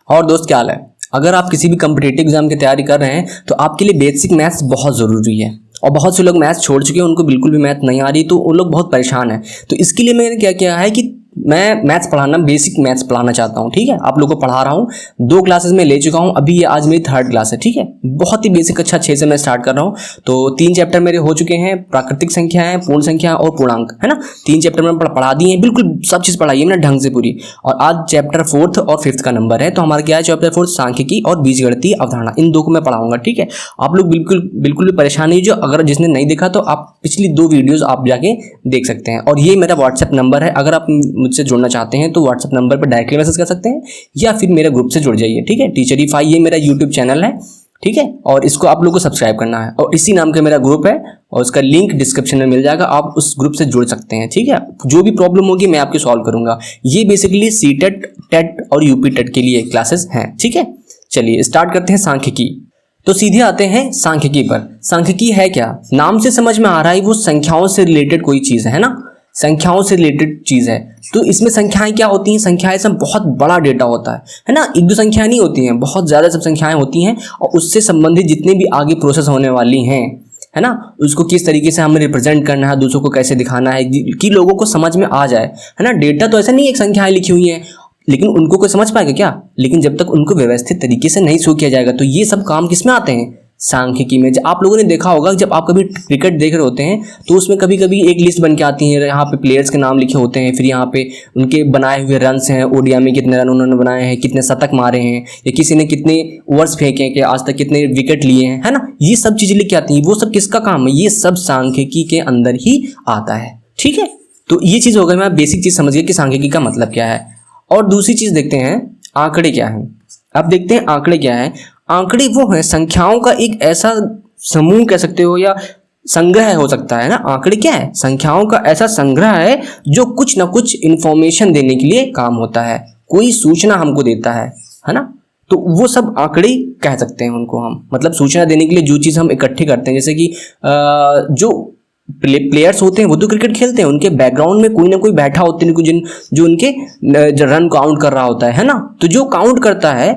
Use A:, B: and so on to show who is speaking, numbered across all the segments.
A: और दोस्त क्या हाल है? अगर आप किसी भी कम्पिटेटिव एग्जाम की तैयारी कर रहे हैं तो आपके लिए बेसिक मैथ्स बहुत ज़रूरी है। और बहुत से लोग मैथ्स छोड़ चुके हैं, उनको बिल्कुल भी मैथ नहीं आ रही, तो उन लोग बहुत परेशान हैं। तो इसके लिए मैंने क्या किया है कि मैं मैथ्स पढ़ाना, बेसिक मैथ्स पढ़ाना चाहता हूँ। ठीक है, आप लोगों को पढ़ा रहा हूँ। 2 क्लासेस में ले चुका हूँ, अभी ये आज मेरी 3rd क्लास है। ठीक है, बहुत ही बेसिक कक्षा 6 से मैं स्टार्ट कर रहा हूँ। तो 3 चैप्टर मेरे हो चुके हैं, प्राकृतिक संख्याएं, पूर्ण संख्या और पूर्णांक, है ना। 3 चैप्टर मैंने पढ़ा दिए हैं, बिल्कुल सब चीज़ पढ़ाई है मैंने ढंग से पूरी। और आज चैप्टर 4th और 5th का नंबर है। तो हमारा क्या है, चैप्टर 4 सांख्यिकी और बीजगणितीय अवधारणा, इन 2 को मैं पढ़ाऊंगा। ठीक है, आप लोग बिल्कुल भी परेशान नहीं, जो अगर जिसने नहीं देखा तो आप पिछली 2 वीडियोस आप जाके देख सकते हैं। और ये मेरा व्हाट्सएप नंबर है, अगर आप मुझसे जुड़ना चाहते हैं तो व्हाट्सएप नंबर पर डायरेक्टली मैसेज कर सकते हैं या फिर मेरे ग्रुप से जुड़ जाइए। ठीक है, टीचरीफाई ये मेरा यूट्यूब चैनल है। ठीक है, और इसको आप लोगों को सब्सक्राइब करना है, और इसी नाम का मेरा ग्रुप है और उसका लिंक डिस्क्रिप्शन में मिल जाएगा, आप उस ग्रुप से जुड़ सकते हैं। ठीक है, जो भी प्रॉब्लम होगी मैं आपकी सॉल्व करूंगा। ये बेसिकली सीटेट, टेट और यूपी टेट के लिए क्लासेस हैं। ठीक है, चलिए स्टार्ट करते हैं सांख्यिकी। तो सीधे आते हैं सांख्यिकी पर। सांख्यिकी है क्या? नाम से समझ में आ रहा है, वो संख्याओं से रिलेटेड कोई चीज़ है ना, संख्याओं से रिलेटेड चीज़ है। तो इसमें संख्याएं क्या होती हैं? संख्याएं सब बहुत बड़ा डेटा होता है ना। 1-2 संख्याएं नहीं होती हैं, बहुत ज़्यादा सब संख्याएं होती हैं, और उससे संबंधित जितने भी आगे प्रोसेस होने वाली हैं, है ना, उसको किस तरीके से हमें रिप्रेजेंट करना है, दूसरों को कैसे दिखाना है कि लोगों को समझ में आ जाए, है ना। डेटा तो ऐसा नहीं है एक संख्याएं लिखी हुई हैं लेकिन उनको कोई समझ पाएगा क्या? लेकिन जब तक उनको व्यवस्थित तरीके से नहीं शो किया जाएगा, तो ये सब काम किस में आते हैं? सांख्यिकी में। आप लोगों ने देखा होगा, जब आप कभी क्रिकेट देख रहे होते हैं तो उसमें कभी कभी एक लिस्ट बन के आती है, यहाँ पे प्लेयर्स के नाम लिखे होते हैं, फिर यहाँ पे उनके बनाए हुए रन्स हैं, ओडीआई में कितने रन उन्होंने बनाए हैं, कितने शतक मारे हैं, या किसी ने कितने ओवर्स फेंके हैं, कि आज तक कितने विकेट लिए हैं, है ना। ये सब चीज़ें लिख के आती हैं। वो सब किसका काम है? ये सब सांख्यिकी के अंदर ही आता है। ठीक है, तो ये चीज़ हो गई, मैं बेसिक चीज़ समझ गया कि सांख्यिकी का मतलब क्या है। और दूसरी चीज़ देखते हैं, आंकड़े क्या हैं। अब देखते हैं आंकड़े क्या है। आंकड़े वो हैं संख्याओं का एक ऐसा समूह कह सकते हो, या संग्रह हो सकता है ना। आंकड़े क्या है? संख्याओं का ऐसा संग्रह है जो कुछ ना कुछ इंफॉर्मेशन देने के लिए काम होता है, कोई सूचना हमको देता है ना। तो वो सब आंकड़े कह सकते हैं उनको हम, मतलब सूचना देने के लिए जो चीज़ हम इकट्ठे करते हैं। जैसे कि जो प्लेयर्स होते हैं वो तो क्रिकेट खेलते हैं, उनके बैकग्राउंड में कोई ना कोई बैठा होते हैं जो उनके रन काउंट कर रहा होता है ना। तो जो काउंट करता है,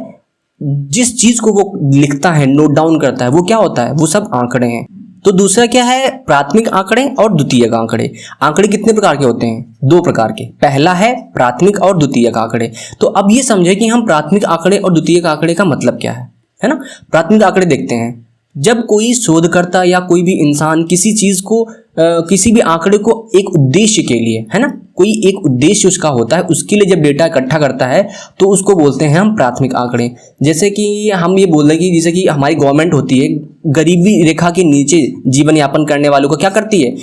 A: जिस चीज को वो लिखता है, नोट डाउन करता है, वो क्या होता है? वो सब आंकड़े हैं। तो दूसरा क्या है? प्राथमिक आंकड़े और द्वितीयक आंकड़े। आंकड़े कितने प्रकार के होते हैं? 2 प्रकार के। पहला है प्राथमिक और द्वितीयक आंकड़े। तो अब ये समझे कि हम प्राथमिक आंकड़े और द्वितीयक आंकड़े का मतलब क्या है ना। प्राथमिक आंकड़े देखते हैं, जब कोई शोधकर्ता या कोई भी इंसान किसी चीज को किसी भी आंकड़े को एक उद्देश्य के लिए, है ना, कोई एक उद्देश्य उसका होता है, उसके लिए जब डेटा इकट्ठा करता है तो उसको बोलते हैं हम प्राथमिक आंकड़े। जैसे कि हम ये बोल रहे हैं कि जैसे कि हमारी गवर्नमेंट होती है, गरीबी रेखा के नीचे जीवन यापन करने वालों को क्या करती है,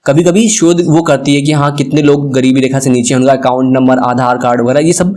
A: कभी कभी शोध वो करती है कि हाँ कितने लोग गरीबी रेखा से नीचे, उनका अकाउंट नंबर, आधार कार्ड वगैरह ये सब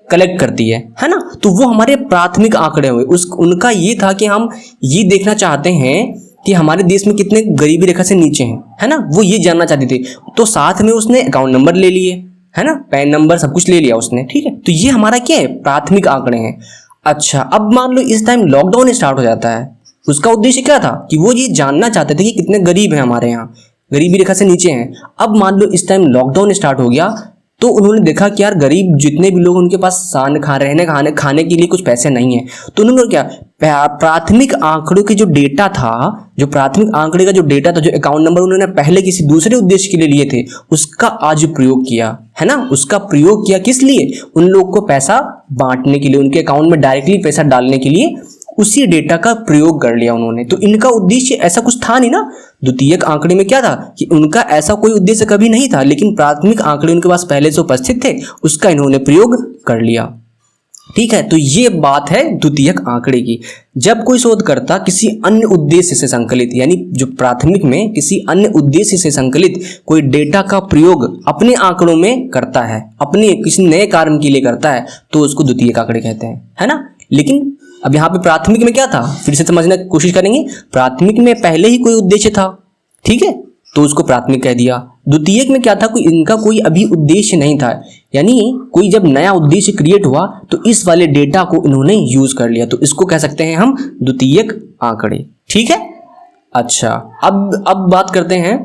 A: कलेक्ट करती है ना। तो वो हमारे प्राथमिक आंकड़े हुए। उनका ये था कि हम ये देखना चाहते हैं कि हमारे देश में कितने गरीबी रेखा से नीचे हैं, है ना, वो ये जानना चाहते थे। तो साथ में उसने अकाउंट नंबर ले लिए, है ना, पैन नंबर सब कुछ ले लिया उसने। ठीक है, तो ये हमारा क्या है? प्राथमिक आंकड़े हैं। अच्छा, अब मान लो इस टाइम लॉकडाउन स्टार्ट हो जाता है, उसका उद्देश्य क्या था कि वो ये जानना चाहते थे कि कितने गरीब हैं हमारे यहाँ, गरीबी रेखा से नीचे हैं। अब मान लो इस टाइम लॉकडाउन स्टार्ट हो गया, तो उन्होंने देखा कि यार गरीब जितने भी लोग, उनके पास खाने के लिए कुछ पैसे नहीं है। तो उन्होंने क्या, प्राथमिक आंकड़ों के जो डेटा था, जो प्राथमिक आंकड़े का जो डेटा था, जो अकाउंट नंबर उन्होंने पहले किसी दूसरे उद्देश्य के लिए लिए थे, उसका आज प्रयोग किया, है ना। उसका प्रयोग किया किस लिए? उन लोग को पैसा बांटने के लिए, उनके अकाउंट में डायरेक्टली पैसा डालने के लिए उसी डेटा का प्रयोग कर लिया उन्होंने। तो इनका उद्देश्य ऐसा कुछ था नहीं ना। द्वितीयक आंकड़े में क्या था कि उनका ऐसा कोई उद्देश्य कभी नहीं था, लेकिन प्राथमिक आंकड़े उनके पास पहले से उपस्थित थे, उसका इन्होंने प्रयोग कर लिया। ठीक है, तो ये बात है द्वितीयक आंकड़े की। जब कोई शोधकर्ता किसी अन्य उद्देश्य से संकलित, यानी जो प्राथमिक में किसी अन्य उद्देश्य से संकलित कोई डेटा का प्रयोग अपने आंकड़ों में करता है, अपने किसी नए कारण के लिए करता है, तो उसको द्वितीयक आंकड़े कहते हैं, है ना। लेकिन अब यहाँ पे प्राथमिक में क्या था, फिर से समझने की कोशिश करेंगे। प्राथमिक में पहले ही कोई उद्देश्य था, ठीक है, तो उसको प्राथमिक कह दिया। द्वितीयक में क्या था, कोई इनका कोई अभी उद्देश्य नहीं था, यानी कोई जब नया उद्देश्य क्रिएट हुआ तो इस वाले डेटा को इन्होंने यूज कर लिया, तो इसको कह सकते हैं हम द्वितीयक आंकड़े। ठीक है, अच्छा अब बात करते हैं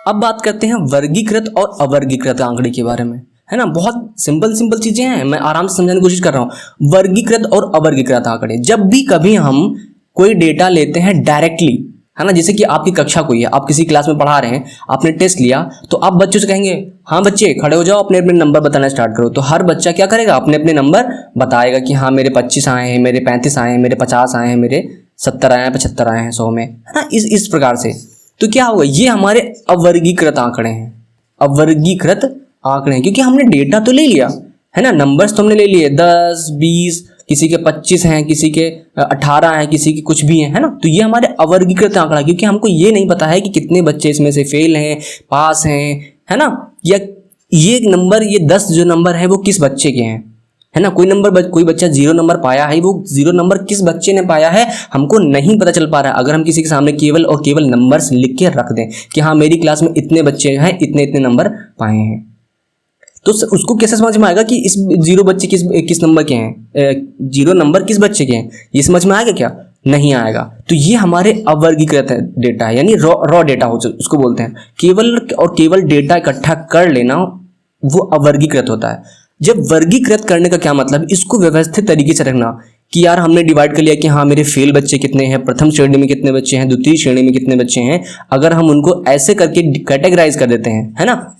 A: अब बात करते हैं वर्गीकृत और अवर्गीकृत आंकड़े के बारे में, है ना। बहुत सिंपल चीजें हैं, मैं आराम से समझाने की कोशिश कर रहा हूँ। वर्गीकृत और अवर्गीकृत आंकड़े, जब भी कभी हम कोई डेटा लेते हैं डायरेक्टली, है ना, जैसे कि आपकी कक्षा कोई है, आप किसी क्लास में पढ़ा रहे हैं, आपने टेस्ट लिया, तो आप बच्चों से कहेंगे हाँ बच्चे खड़े हो जाओ, अपने अपने नंबर बताना स्टार्ट करो। तो हर बच्चा क्या करेगा, अपने अपने नंबर बताएगा कि हाँ मेरे 25 आए हैं, मेरे 35 आए हैं, मेरे 50 आए हैं, मेरे 70 आए हैं, 75 आए हैं 100 में, है ना, इस प्रकार से। तो क्या होगा, ये हमारे अवर्गीकृत आंकड़े हैं, अवर्गीकृत आंकड़े हैं, क्योंकि हमने डेटा तो ले लिया, है ना, नंबर्स तो हमने ले लिए 10, 20, किसी के 25 हैं, किसी के 18 हैं, किसी के कुछ भी हैं, है ना। तो ये हमारे अवर्गीकृत आंकड़ा है, क्योंकि हमको ये नहीं पता है कि कितने बच्चे इसमें से फेल हैं, पास हैं, है ना, या ये नंबर, ये 10 जो नंबर है वो किस बच्चे के हैं, है ना। कोई बच्चा 0 नंबर पाया है, वो 0 नंबर किस बच्चे ने पाया है हमको नहीं पता चल पा रहा है। अगर हम किसी के सामने केवल और केवल नंबर्स लिख के रख दें कि हाँ मेरी क्लास में इतने बच्चे हैं, इतने इतने नंबर पाए हैं, तो उसको कैसे समझ में आएगा कि इस 0 बच्चे किस नंबर के हैं, 0 नंबर किस बच्चे के हैं, ये समझ में आएगा क्या, नहीं आएगा। तो ये हमारे अवर्गीकृत डेटा है, यानी रॉ डेटा हो उसको बोलते हैं। केवल और केवल डेटा इकट्ठा कर लेना वो अवर्गीकृत होता है। जब वर्गीकृत करने का क्या मतलब, इसको व्यवस्थित तरीके से रखना कि यार हमने डिवाइड कर लिया कि हाँ मेरे फेल बच्चे कितने हैं, प्रथम श्रेणी में कितने बच्चे हैं, द्वितीय श्रेणी में कितने बच्चे हैं। अगर हम उनको ऐसे करके कैटेगराइज कर देते हैं, है ना,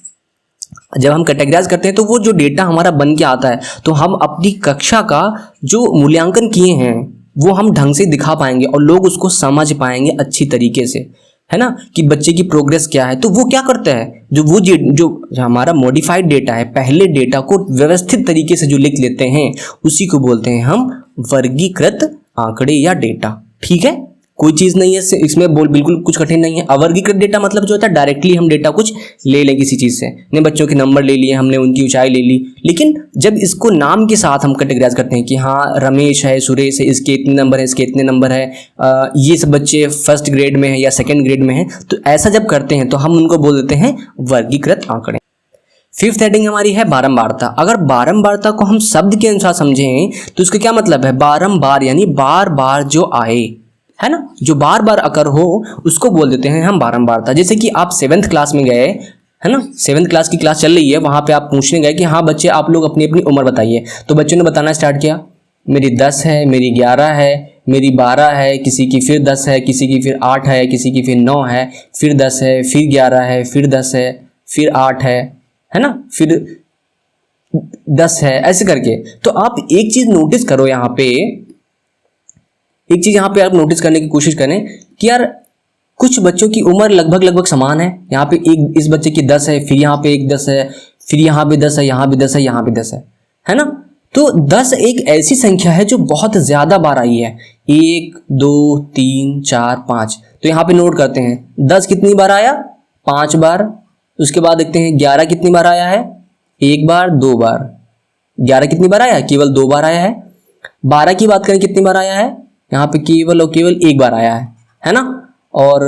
A: जब हम कैटेगराइज करते हैं तो वो जो डेटा हमारा बन के आता है, तो हम अपनी कक्षा का जो मूल्यांकन किए हैं वो हम ढंग से दिखा पाएंगे और लोग उसको समझ पाएंगे अच्छी तरीके से, है ना, कि बच्चे की प्रोग्रेस क्या है। तो वो क्या करता है, जो हमारा मॉडिफाइड डेटा है, पहले डेटा को व्यवस्थित तरीके से जो लिख लेते हैं, उसी को बोलते हैं हम वर्गीकृत आंकड़े या डेटा। ठीक है, कोई चीज़ नहीं है इसमें, बिल्कुल कुछ कठिन नहीं है। अवर्गीकृत डेटा मतलब जो होता है डायरेक्टली हम डेटा कुछ ले लें किसी चीज़ से, ने बच्चों के नंबर ले लिए हमने, उनकी ऊंचाई ले ली, लेकिन जब इसको नाम के साथ हम कैटेगराइज करते हैं कि हाँ रमेश है, सुरेश है, इसके इतने नंबर है, इसके इतने नंबर है, ये सब बच्चे फर्स्ट ग्रेड में है या सेकेंड ग्रेड में है, तो ऐसा जब करते हैं तो हम उनको बोल देते हैं वर्गीकृत आंकड़े। फिफ्थ हेडिंग हमारी है बारंबारता। अगर बारंबारता को हम शब्द के अनुसार समझें तो इसका क्या मतलब है, बारंबार यानी बार बार जो आए, है ना, जो बार बार अकर हो उसको बोल देते हैं हम बारंबारता। जैसे कि आप 7th क्लास में गए, है ना, 7th क्लास की क्लास चल रही है, वहाँ पे आप पूछने गए कि हाँ बच्चे आप लोग अपनी अपनी उम्र बताइए, तो बच्चों ने बताना स्टार्ट किया, मेरी 10 है, मेरी 11 है, मेरी 12 है, किसी की फिर 10 है, किसी की फिर 8 है, किसी की फिर 9 है, फिर 10 है, फिर 11 है, फिर 10 है, फिर 8 है ना, फिर 10 है, ऐसे करके। तो आप एक चीज़ नोटिस करो यहाँ पे, एक चीज़ यहाँ पे आप नोटिस करने की कोशिश करें कि यार कुछ बच्चों की उम्र लगभग समान है। यहाँ पे एक इस बच्चे की 10 है, फिर यहाँ पे एक 10 है, फिर यहाँ पे 10 है, यहाँ भी 10 है, यहाँ भी 10 है ना। तो 10 एक ऐसी संख्या है जो बहुत ज़्यादा बार आई है, 1 2 3 4 5। तो यहाँ पे नोट करते हैं 10 कितनी बार आया, 5 बार। उसके बाद देखते हैं 11 कितनी बार आया है, 1 बार 2 बार। 11 कितनी बार आया है, केवल 2 बार आया है। 12 की बात करें कितनी बार आया है, यहाँ पे केवल और केवल 1 बार आया है ना। और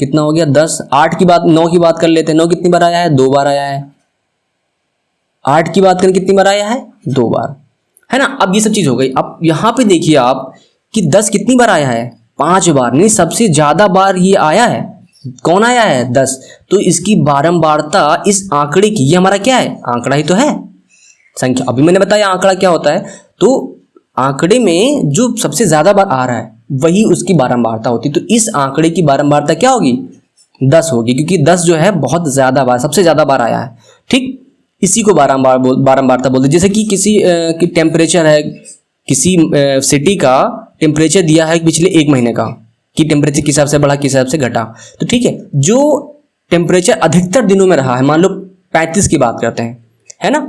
A: कितना हो गया 10। 9 की बात कर लेते हैं, 9 कितनी बार आया है, 2 बार आया है। 8 की बात करें कितनी बार आया है, 2 बार, है ना। अब ये सब चीज़ हो गई। अब यहाँ पे देखिए आप कि 10 कितनी बार आया है, 5 बार, नहीं सबसे ज़्यादा बार ये आया है। कौन आया है, 10। तो इसकी बारंबारता इस आंकड़े की, ये हमारा क्या है, आंकड़ा ही तो है, संख्या। अभी मैंने बताया आंकड़ा क्या होता है, तो आंकड़े में जो सबसे ज़्यादा बार आ रहा है वही उसकी बारंबारता होती है। तो इस आंकड़े की बारंबारता क्या होगी, 10 होगी, क्योंकि 10 जो है बहुत ज़्यादा बार, सबसे ज़्यादा बार आया है। ठीक, इसी को बारंबारता बोलते हैं। जैसे कि किसी की टेम्परेचर है, किसी सिटी का टेम्परेचर दिया है पिछले 1 महीने का, कि टेम्परेचर किस हिसाब से बढ़ा, किस हिसाब से घटा। तो ठीक है, जो टेम्परेचर अधिकतर दिनों में रहा है, मान लो 35 की बात करते हैं, है ना,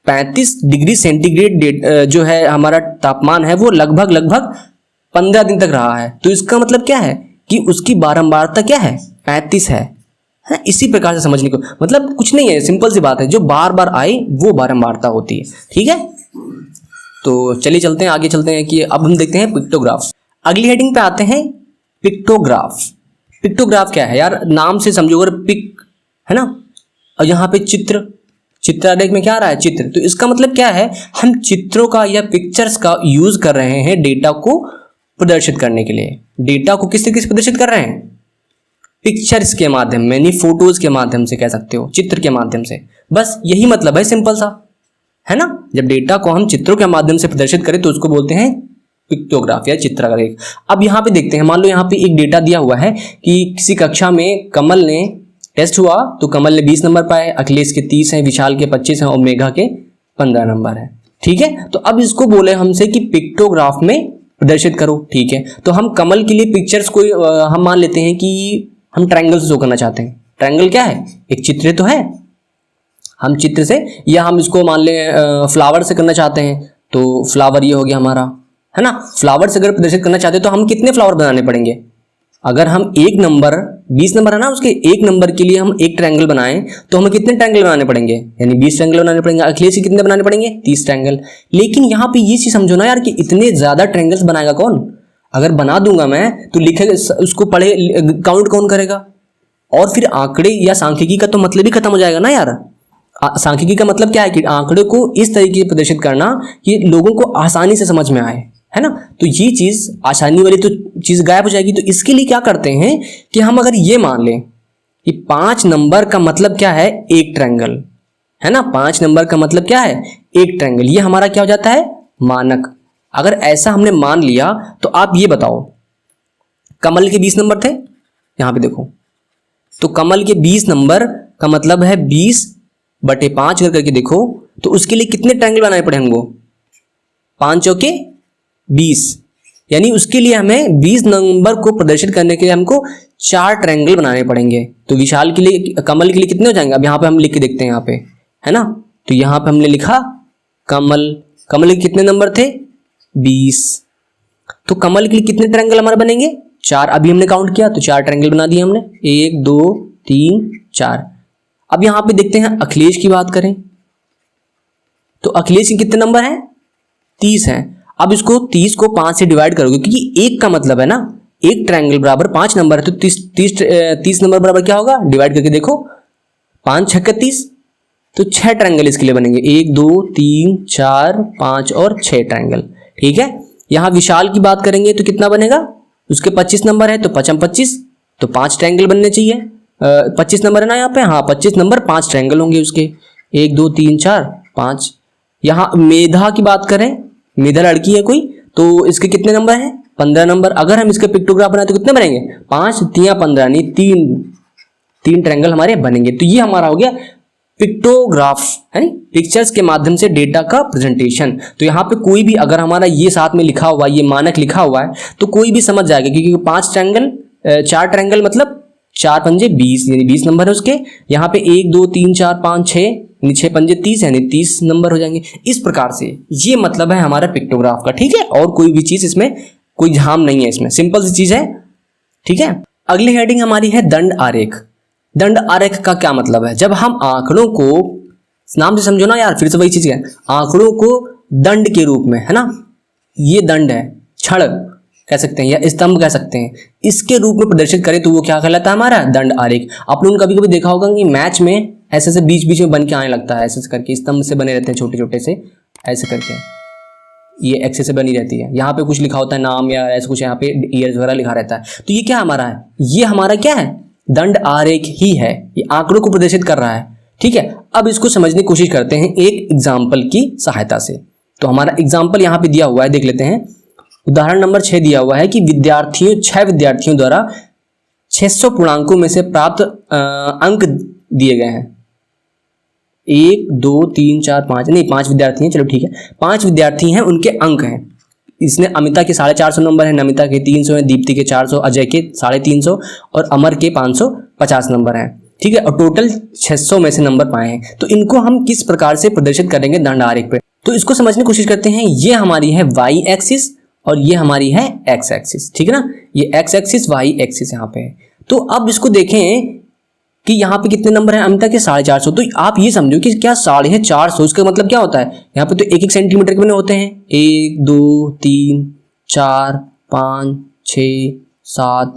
A: 35 डिग्री सेंटीग्रेड जो है हमारा तापमान है, वो लगभग 15 दिन तक रहा है। तो इसका मतलब क्या है कि उसकी बारंबारता क्या है, 35 है। इसी प्रकार से समझने को, मतलब कुछ नहीं है, सिंपल सी बात है, जो बार बार आए वो बारंबारता होती है। ठीक है, तो चलिए चलते हैं आगे, चलते हैं कि अब हम देखते हैं पिक्टोग्राफ। अगली हेडिंग पे आते हैं पिक्टोग्राफ। पिक्टोग्राफ क्या है यार, नाम से समझो, अगर पिक है ना, और यहाँ पे चित्रालेख में क्या आ रहा है, चित्र। तो इसका मतलब क्या है, हम चित्रों का या पिक्चर्स का यूज कर रहे हैं डेटा को प्रदर्शित करने के लिए। डेटा को किस तरीके से प्रदर्शित कर रहे हैं, पिक्चर्स के माध्यम में, यानी फोटोज के माध्यम से कह सकते हो, चित्र के माध्यम से। बस यही मतलब है, सिंपल सा, है ना। जब डेटा को हम चित्रों के माध्यम से प्रदर्शित करें तो उसको बोलते हैं पिक्टोग्राफ या चित्ररेख। अब यहाँ पे देखते हैं, मान लो यहाँ पे एक डेटा दिया हुआ है कि किसी कक्षा में कमल ने टेस्ट हुआ तो कमल ने 20 नंबर पाए, अखिलेश के 30 हैं, विशाल के 25 हैं और मेघा के 15 नंबर है। ठीक है, तो अब इसको बोले हमसे कि पिक्टोग्राफ में प्रदर्शित करो। ठीक है, तो हम कमल के लिए पिक्चर्स को हम मान लेते हैं कि हम ट्रायंगल से शो करना चाहते हैं। ट्रायंगल क्या है? एक चित्र तो है, हम चित्र से, या हम इसको मान ले फ्लावर से करना चाहते हैं तो फ्लावर ये हो गया हमारा, है ना। फ्लावर से अगर प्रदर्शित करना चाहते हैं तो हम कितने फ्लावर बनाने पड़ेंगे? अगर हम एक नंबर 20 नंबर है ना, उसके एक नंबर के लिए हम एक ट्रायंगल बनाएं तो हमें कितने ट्रायंगल बनाने पड़ेंगे? यानी 20 ट्रायंगल बनाने पड़ेंगे। अखिलेश के कितने बनाने पड़ेंगे? 30 ट्रायंगल। लेकिन यहाँ पे ये चीज समझो ना यार कि इतने ज्यादा ट्रायंगल्स बनाएगा कौन? अगर बना दूंगा मैं तो लिखेगा, उसको पढ़े काउंट कौन करेगा? और फिर आंकड़े या सांख्यिकी का तो मतलब ही खत्म हो जाएगा ना यार। सांख्यिकी का मतलब क्या है कि आंकड़े को इस तरीके से प्रदर्शित करना कि लोगों को आसानी से समझ में आए, है ना। तो ये चीज, आसानी वाली तो चीज गायब हो जाएगी। तो इसके लिए क्या करते हैं कि हम अगर ये मान लें कि 5 नंबर का मतलब क्या है? एक ट्रायंगल, है ना। 5 नंबर का मतलब क्या है? एक ट्रायंगल। ये हमारा क्या हो जाता है? मानक। अगर ऐसा हमने मान लिया तो आप ये बताओ, कमल के 20 नंबर थे, यहां पे देखो, तो कमल के 20 नंबर का मतलब है 20/5 करके देखो, तो उसके लिए कितने ट्रायंगल बनाने पड़े हमको? 5 चौके 20, यानी उसके लिए हमें 20 नंबर को प्रदर्शित करने के लिए हमको 4 ट्रायंगल बनाने पड़ेंगे। तो विशाल के लिए, कमल के लिए कितने हो जाएंगे? अब यहाँ पे हम लिख के देखते हैं, यहाँ पे है ना। तो यहाँ पे हमने लिखा कमल के कितने नंबर थे? 20। तो कमल के लिए कितने ट्रायंगल हमारे बनेंगे? 4। अभी हमने काउंट किया तो 4 ट्रायंगल बना दिए हमने, 1 2 3 4। अब यहाँ पे देखते हैं अखिलेश की बात करें तो अखिलेश के कितने नंबर हैं? 30 हैं। अब इसको 30 को 5 से डिवाइड करोगे, क्योंकि एक का मतलब है ना, एक ट्रायंगल बराबर 5 नंबर है, तो 30 नंबर बराबर क्या होगा? डिवाइड करके देखो, 5 6 30, तो 6 ट्रायंगल इसके लिए बनेंगे, 1 2 3 4 5 और 6 ट्रायंगल। ठीक है, यहाँ विशाल की बात करेंगे तो कितना बनेगा? उसके 25 नंबर है तो 5 25, तो 5 ट्रायंगल बनने चाहिए। 25 नंबर है ना यहाँ पे, हाँ 25 नंबर, 5 ट्रायंगल होंगे उसके, 1 2 3 4 5। यहाँ मेधा की बात करें, मेधा लड़की है कोई, तो इसके कितने नंबर हैं? 15 नंबर। अगर हम इसके पिक्टोग्राफ बनाए तो कितने बनेंगे? 5 3 15, नहीं 3 ट्रायंगल हमारे बनेंगे। तो ये हमारा हो गया पिक्टोग्राफ, है नी, पिक्चर्स के माध्यम से डेटा का प्रेजेंटेशन। तो यहाँ पे कोई भी अगर हमारा ये साथ में लिखा हुआ है, ये मानक लिखा हुआ है, तो कोई भी समझ जाएगा, क्योंकि 5 ट्रायंगल 4 ट्रायंगल मतलब 4 पंजे 20, यानी 20 नंबर है उसके। यहाँ पे 1 2 3 4 5 6, यानी 6 पंजे 30, यानी 30 नंबर हो जाएंगे। इस प्रकार से ये मतलब है हमारा पिक्टोग्राफ का। ठीक है, और कोई भी चीज इसमें कोई झाम नहीं है, इसमें सिंपल सी चीज है। ठीक है, अगली हेडिंग हमारी है दंड आरेख। दंड आरेख का क्या मतलब है? जब हम आंकड़ों को, नाम से समझो ना यार, फिर से वही चीज है, आंकड़ों को दंड के रूप में, है ना, ये दंड है, छड़ कह सकते हैं या स्तंभ कह सकते हैं, इसके रूप में प्रदर्शित करें तो वो क्या कहलाता है? हमारा दंड आरेख। आप लोगों ने कभी कभी देखा होगा कि मैच में ऐसे से बीच बीच में बन के आने लगता है, ऐसे करके स्तंभ से बने रहते हैं, छोटे छोटे से ऐसे करके, ये एक्से से बनी रहती है। यहाँ पे कुछ लिखा होता है नाम या ऐसा कुछ, यहाँ पे ईयर्स वगैरह लिखा रहता है। तो ये क्या हमारा है? ये हमारा क्या है? दंड आरेख ही है, ये आंकड़ों को प्रदर्शित कर रहा है। ठीक है, अब इसको समझने की कोशिश करते हैं एक एग्जाम्पल की सहायता से। तो हमारा एग्जाम्पल यहाँ पे दिया हुआ है, देख लेते हैं। उदाहरण नंबर 6 दिया हुआ है कि 6 विद्यार्थियों द्वारा 600 पूर्णांकों में से प्राप्त अंक दिए गए हैं। 1 2 3 4 5, नहीं 5 विद्यार्थी हैं, चलो ठीक है, 5 विद्यार्थी हैं, उनके अंक हैं। इसने अमिता के 450 नंबर है, नमिता के 300 है, दीप्ति के 400, अजय के 350 और अमर के 550 नंबर हैं। ठीक है, और टोटल 600 में से नंबर पाए हैं। तो इनको हम किस प्रकार से प्रदर्शित करेंगे दंड आरेख पे? तो इसको समझने की कोशिश करते हैं। ये हमारी है वाई एक्सिस और ये हमारी है एक्स एक्सिस। ठीक है ना, ये एक्स एक्सिस वाई एक्सिस यहाँ पे है। तो अब इसको देखें कि यहाँ पे कितने नंबर हैं अमिता के? 450। तो आप ये समझो कि क्या 450, इसका मतलब क्या होता है? यहाँ पे तो 1 सेंटीमीटर के बने होते हैं, 1 2 3 4 5 6 7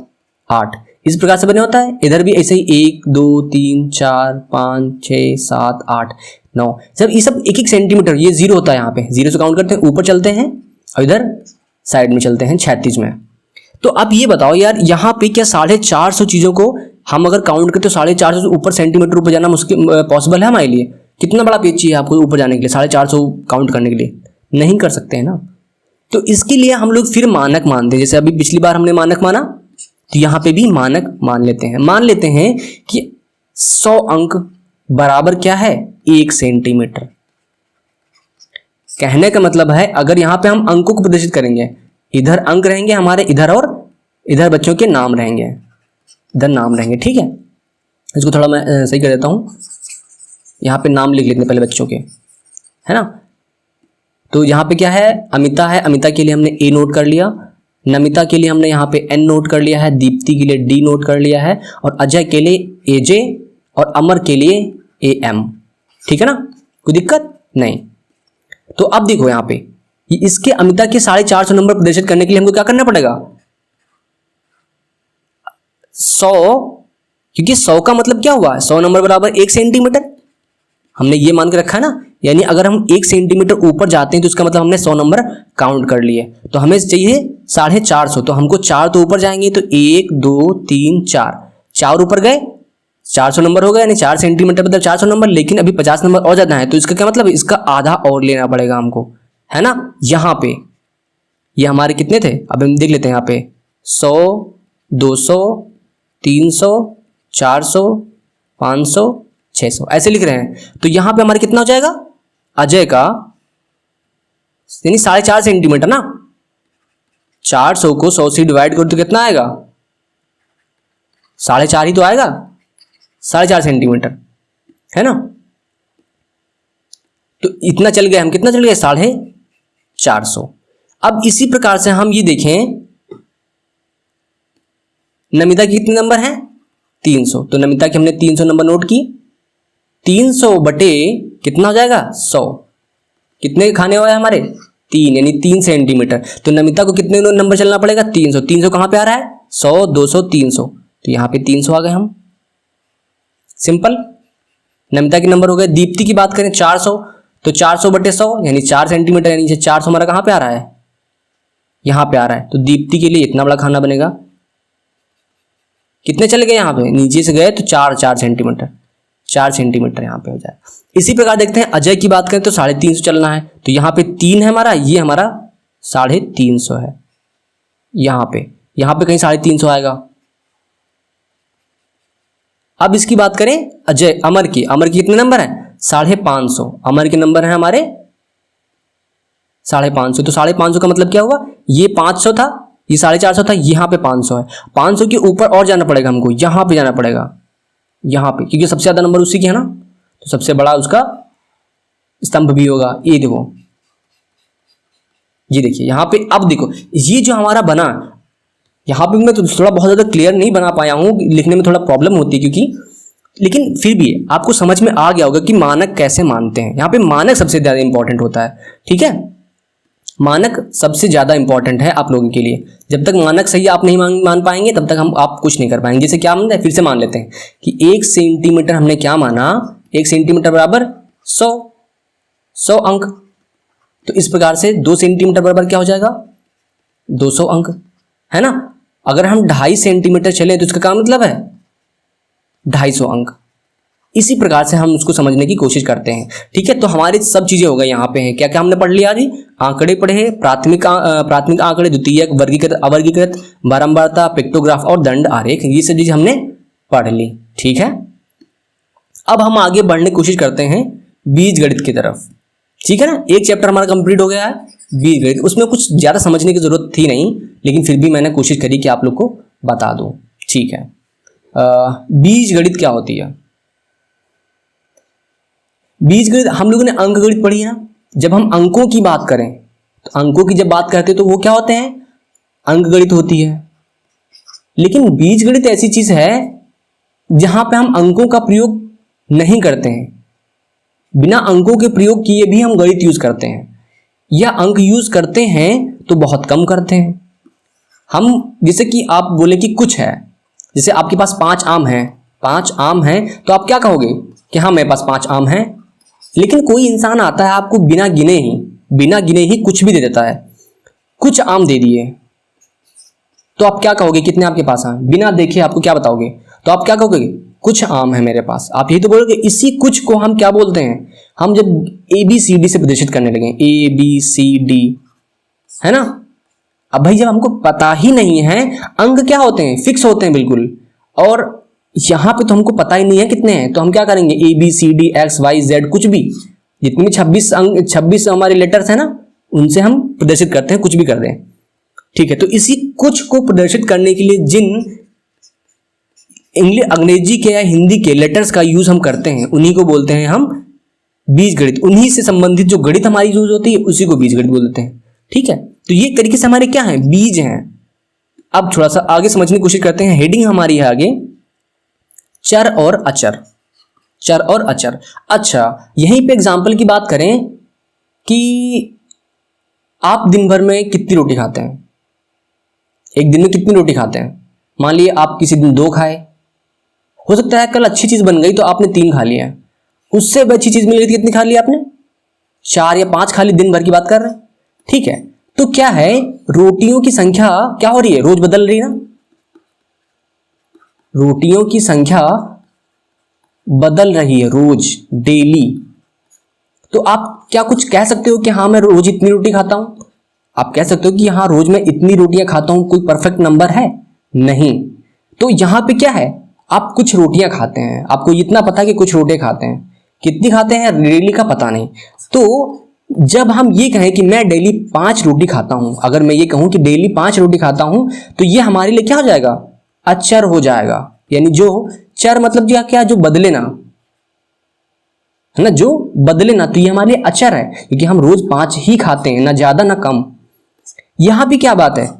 A: 8, इस प्रकार से बने होता है। इधर भी ऐसे ही 1 2 3 4 5 6 7 8 9, सब ये सब 1 सेंटीमीटर, ये 0 होता है। यहाँ पे 0 से काउंट करते हैं, ऊपर चलते हैं और इधर साइड में चलते हैं 36 में। तो अब ये बताओ यार, यहाँ पे क्या 450 चीजों को हम अगर काउंट करें तो 450 से ऊपर सेंटीमीटर ऊपर जाना मुश्किल पॉसिबल है हमारे लिए? कितना बड़ा पेज चाहिए आपको ऊपर जाने के लिए 450 काउंट करने के लिए? नहीं कर सकते हैं ना। तो इसके लिए हम लोग फिर मानक मानते हैं। जैसे अभी पिछली बार हमने मानक माना, तो यहाँ पे भी मानक मान लेते हैं। मान लेते हैं कि 100 अंक बराबर क्या है? 1 सेंटीमीटर। कहने का मतलब है अगर यहाँ पे हम अंकों को प्रदर्शित करेंगे, इधर अंक रहेंगे हमारे, इधर और इधर बच्चों के नाम रहेंगे, इधर नाम रहेंगे, ठीक है। इसको थोड़ा मैं सही कर देता हूँ। यहाँ पे नाम लिख लेते हैं पहले बच्चों के, है ना। तो यहाँ पे क्या है? अमिता है, अमिता के लिए हमने ए नोट कर लिया। नमिता के लिए हमने यहाँ पे एन नोट कर लिया है। दीप्ति के लिए डी नोट कर लिया है। और अजय के लिए एजे और अमर के लिए ए एम। ठीक है ना, कोई दिक्कत नहीं। तो अब देखो यहाँ पे इसके अमिता के 450 नंबर प्रदर्शित करने के लिए हमको क्या करना पड़ेगा? 100, क्योंकि 100 का मतलब क्या हुआ? 100 नंबर बराबर 1 सेंटीमीटर। हमने ये मान के रखा है ना, यानी अगर हम 1 सेंटीमीटर ऊपर जाते हैं तो इसका मतलब हमने 100 नंबर काउंट कर लिए। तो हमें चाहिए 450, तो हमको 4 तो ऊपर जाएंगे, तो 1 2 3 4 ऊपर गए, 400 नंबर हो गया, यानी 4 सेंटीमीटर मतलब 400 नंबर। लेकिन अभी 50 नंबर और ज्यादा है, तो इसका क्या मतलब? इसका आधा और लेना पड़ेगा हमको, है ना। यहाँ पे ये हमारे कितने थे? अब हम देख लेते हैं यहाँ पे 100 200 300 400 500 600 ऐसे लिख रहे हैं। तो यहाँ पे हमारे कितना हो जाएगा? अजय का यानी 4.5 सेंटीमीटर ना। 400 को 100 से डिवाइड करो तो कितना आएगा? 4.5 ही तो आएगा, 4.5 सेंटीमीटर, है ना। तो इतना चल गया, हम कितना चल गए? 450। अब इसी प्रकार से हम ये देखें, नमिता के कितने नंबर हैं? 300। तो नमिता के हमने 300 नंबर नोट की। 300 बटे कितना हो जाएगा? 100। कितने खाने हुए हमारे? 3, यानी 3 सेंटीमीटर। तो नमिता को कितने नंबर चलना पड़ेगा? 300। 300 कहाँ पे आ रहा है? 100 200 300, तो यहाँ पे 300 आ गए हम। सिंपल। नमिता के नंबर हो गए। दीप्ति की बात करें 400, तो 400 बटे 100 यानी 4 सेंटीमीटर, यानी 400 हमारा कहाँ पे आ रहा है? यहाँ पे आ रहा है। तो दीप्ति के लिए इतना बड़ा खाना बनेगा। कितने चले गए यहाँ पे? नीचे से गए तो 4 सेंटीमीटर, 4 सेंटीमीटर यहाँ पे हो जाए। इसी प्रकार देखते हैं अजय की बात करें तो 350 चलना है, तो यहाँ पे 3 है हमारा, ये हमारा 350 है। यहाँ पे कहीं 350 आएगा। अब इसकी बात करें अजय अमर की कितने नंबर है? 550। अमर के नंबर है हमारे 550। तो 550 का मतलब क्या हुआ? ये 500 था, ये 450 था, यहाँ पे 500 है। 500 के ऊपर और जाना पड़ेगा हमको, यहाँ पे जाना पड़ेगा, यहाँ पे, क्योंकि सबसे ज्यादा नंबर उसी की है ना, तो सबसे बड़ा उसका स्तंभ भी होगा। ये देखो, ये देखिए यहाँ पे। अब देखो ये जो हमारा बना, यहाँ पे मैं तो थोड़ा बहुत ज़्यादा क्लियर नहीं बना पाया हूँ, लिखने में थोड़ा प्रॉब्लम होती है क्योंकि, लेकिन फिर भी आपको समझ में आ गया होगा कि मानक कैसे मानते हैं। यहाँ पे मानक सबसे ज़्यादा इंपॉर्टेंट होता है, ठीक है। मानक सबसे ज़्यादा इंपॉर्टेंट है आप लोगों के लिए। जब तक मानक सही आप नहीं मान पाएंगे तब तक आप कुछ नहीं कर पाएंगे। जैसे क्या मानते हैं, फिर से मान लेते हैं कि 1 सेंटीमीटर हमने क्या माना? 1 सेंटीमीटर बराबर 100 अंक। तो इस प्रकार से 2 सेंटीमीटर बराबर क्या हो जाएगा? 200 अंक, है ना। अगर हम 2.5 सेंटीमीटर चले तो इसका क्या मतलब है? 250 अंक। इसी प्रकार से हम उसको समझने की कोशिश करते हैं, ठीक है। तो हमारी सब चीजें हो गई यहाँ पे हैं। क्या क्या हमने पढ़ लिया आज? आंकड़े पढ़े हैं, प्राथमिक आंकड़े, द्वितीयक, वर्गीकृत, अवर्गीकृत, बारंबारता, पिक्टोग्राफ और दंड आरेख, ये सब चीजें हमने पढ़ ली, ठीक है। अब हम आगे बढ़ने की कोशिश करते हैं बीजगणित की तरफ, ठीक है ना। एक चैप्टर हमारा कंप्लीट हो गया है बीजगणित। उसमें कुछ ज्यादा समझने की जरूरत थी नहीं, लेकिन फिर भी मैंने कोशिश करी कि आप लोग को बता दूं, ठीक है। बीजगणित क्या होती है? बीजगणित हम लोगों ने अंकगणित पढ़ी है ना। जब हम अंकों की बात करें तो अंकों की जब बात करते हैं तो वो क्या होते हैं? अंकगणित होती है। लेकिन बीजगणित ऐसी चीज है जहां पे हम अंकों का प्रयोग नहीं करते हैं। बिना अंकों के प्रयोग किए भी हम गणित यूज करते हैं, या अंक यूज करते हैं तो बहुत कम करते हैं हम। जैसे कि आप बोले कि कुछ है, जैसे आपके पास 5 आम हैं, 5 आम हैं, तो आप क्या कहोगे कि हाँ मेरे पास 5 आम हैं। लेकिन कोई इंसान आता है आपको बिना गिने ही कुछ भी दे देता है, कुछ आम दे दिए, तो आप क्या कहोगे? कितने आपके पास हैं? बिना देखे आपको क्या बताओगे? तो आप क्या कहोगे, कुछ आम है मेरे पास, आप यही तो बोलोगे। इसी कुछ को हम क्या बोलते हैं, हम जब ABCD से प्रदर्शित करने लगे, ABCD, है ना। अब भाई जब हमको पता ही नहीं है, अंक क्या होते हैं, फिक्स होते हैं बिल्कुल, और यहां पे तो हमको पता ही नहीं है कितने हैं, तो हम क्या करेंगे, ABCD XYZ कुछ भी, जितनी भी 26 अंक 26 हमारे लेटर्स है ना, उनसे हम प्रदर्शित करते हैं, कुछ भी कर रहे हैं, ठीक है। तो इसी कुछ को प्रदर्शित करने के लिए जिन इंग्लिश अंग्रेजी के या हिंदी के लेटर्स का यूज हम करते हैं, उन्हीं को बोलते हैं हम बीजगणित। उन्हीं से संबंधित जो गणित हमारी यूज होती है, उसी को बीजगणित बोलते हैं, ठीक है। तो ये तरीके से हमारे क्या है, बीज हैं। अब थोड़ा सा आगे समझने की कोशिश करते हैं। हेडिंग हमारी है आगे, चर और अचर, चर और अचर। अच्छा, यहीं पे एग्जाम्पल की बात करें कि आप दिन भर में कितनी रोटी खाते हैं, एक दिन में कितनी रोटी खाते हैं। मान लीजिए आप किसी दिन 2 खाए, हो सकता है कल अच्छी चीज बन गई तो आपने 3 खा लिया, उससे अच्छी चीज मिल गई तो कितनी खा ली आपने, 4 या 5 खा ली, दिन भर की बात कर रहे हैं, ठीक है। तो क्या है, रोटियों की संख्या क्या हो रही है, रोज बदल रही है ना, रोटियों की संख्या बदल रही है रोज, डेली। तो आप क्या कुछ कह सकते हो कि हाँ मैं रोज इतनी रोटी खाता हूं, आप कह सकते हो कि हाँ रोज मैं इतनी रोटियां खाता हूं, कोई परफेक्ट नंबर है नहीं। तो यहां पे क्या है, आप कुछ रोटियां खाते हैं, आपको इतना पता है कि कुछ रोटियां खाते हैं, कितनी खाते हैं डेली का पता नहीं। तो जब हम ये कहें कि मैं डेली 5 रोटी खाता हूं, अगर मैं ये कहूं कि डेली 5 रोटी खाता हूं, तो ये हमारे लिए क्या हो जाएगा, अचर हो जाएगा। यानी जो चर मतलब क्या, जो बदले ना, है ना, जो बदले ना, तो ये हमारे लिए अचर है, क्योंकि हम रोज 5 ही खाते हैं, ना ज्यादा ना कम। यहां भी क्या बात है,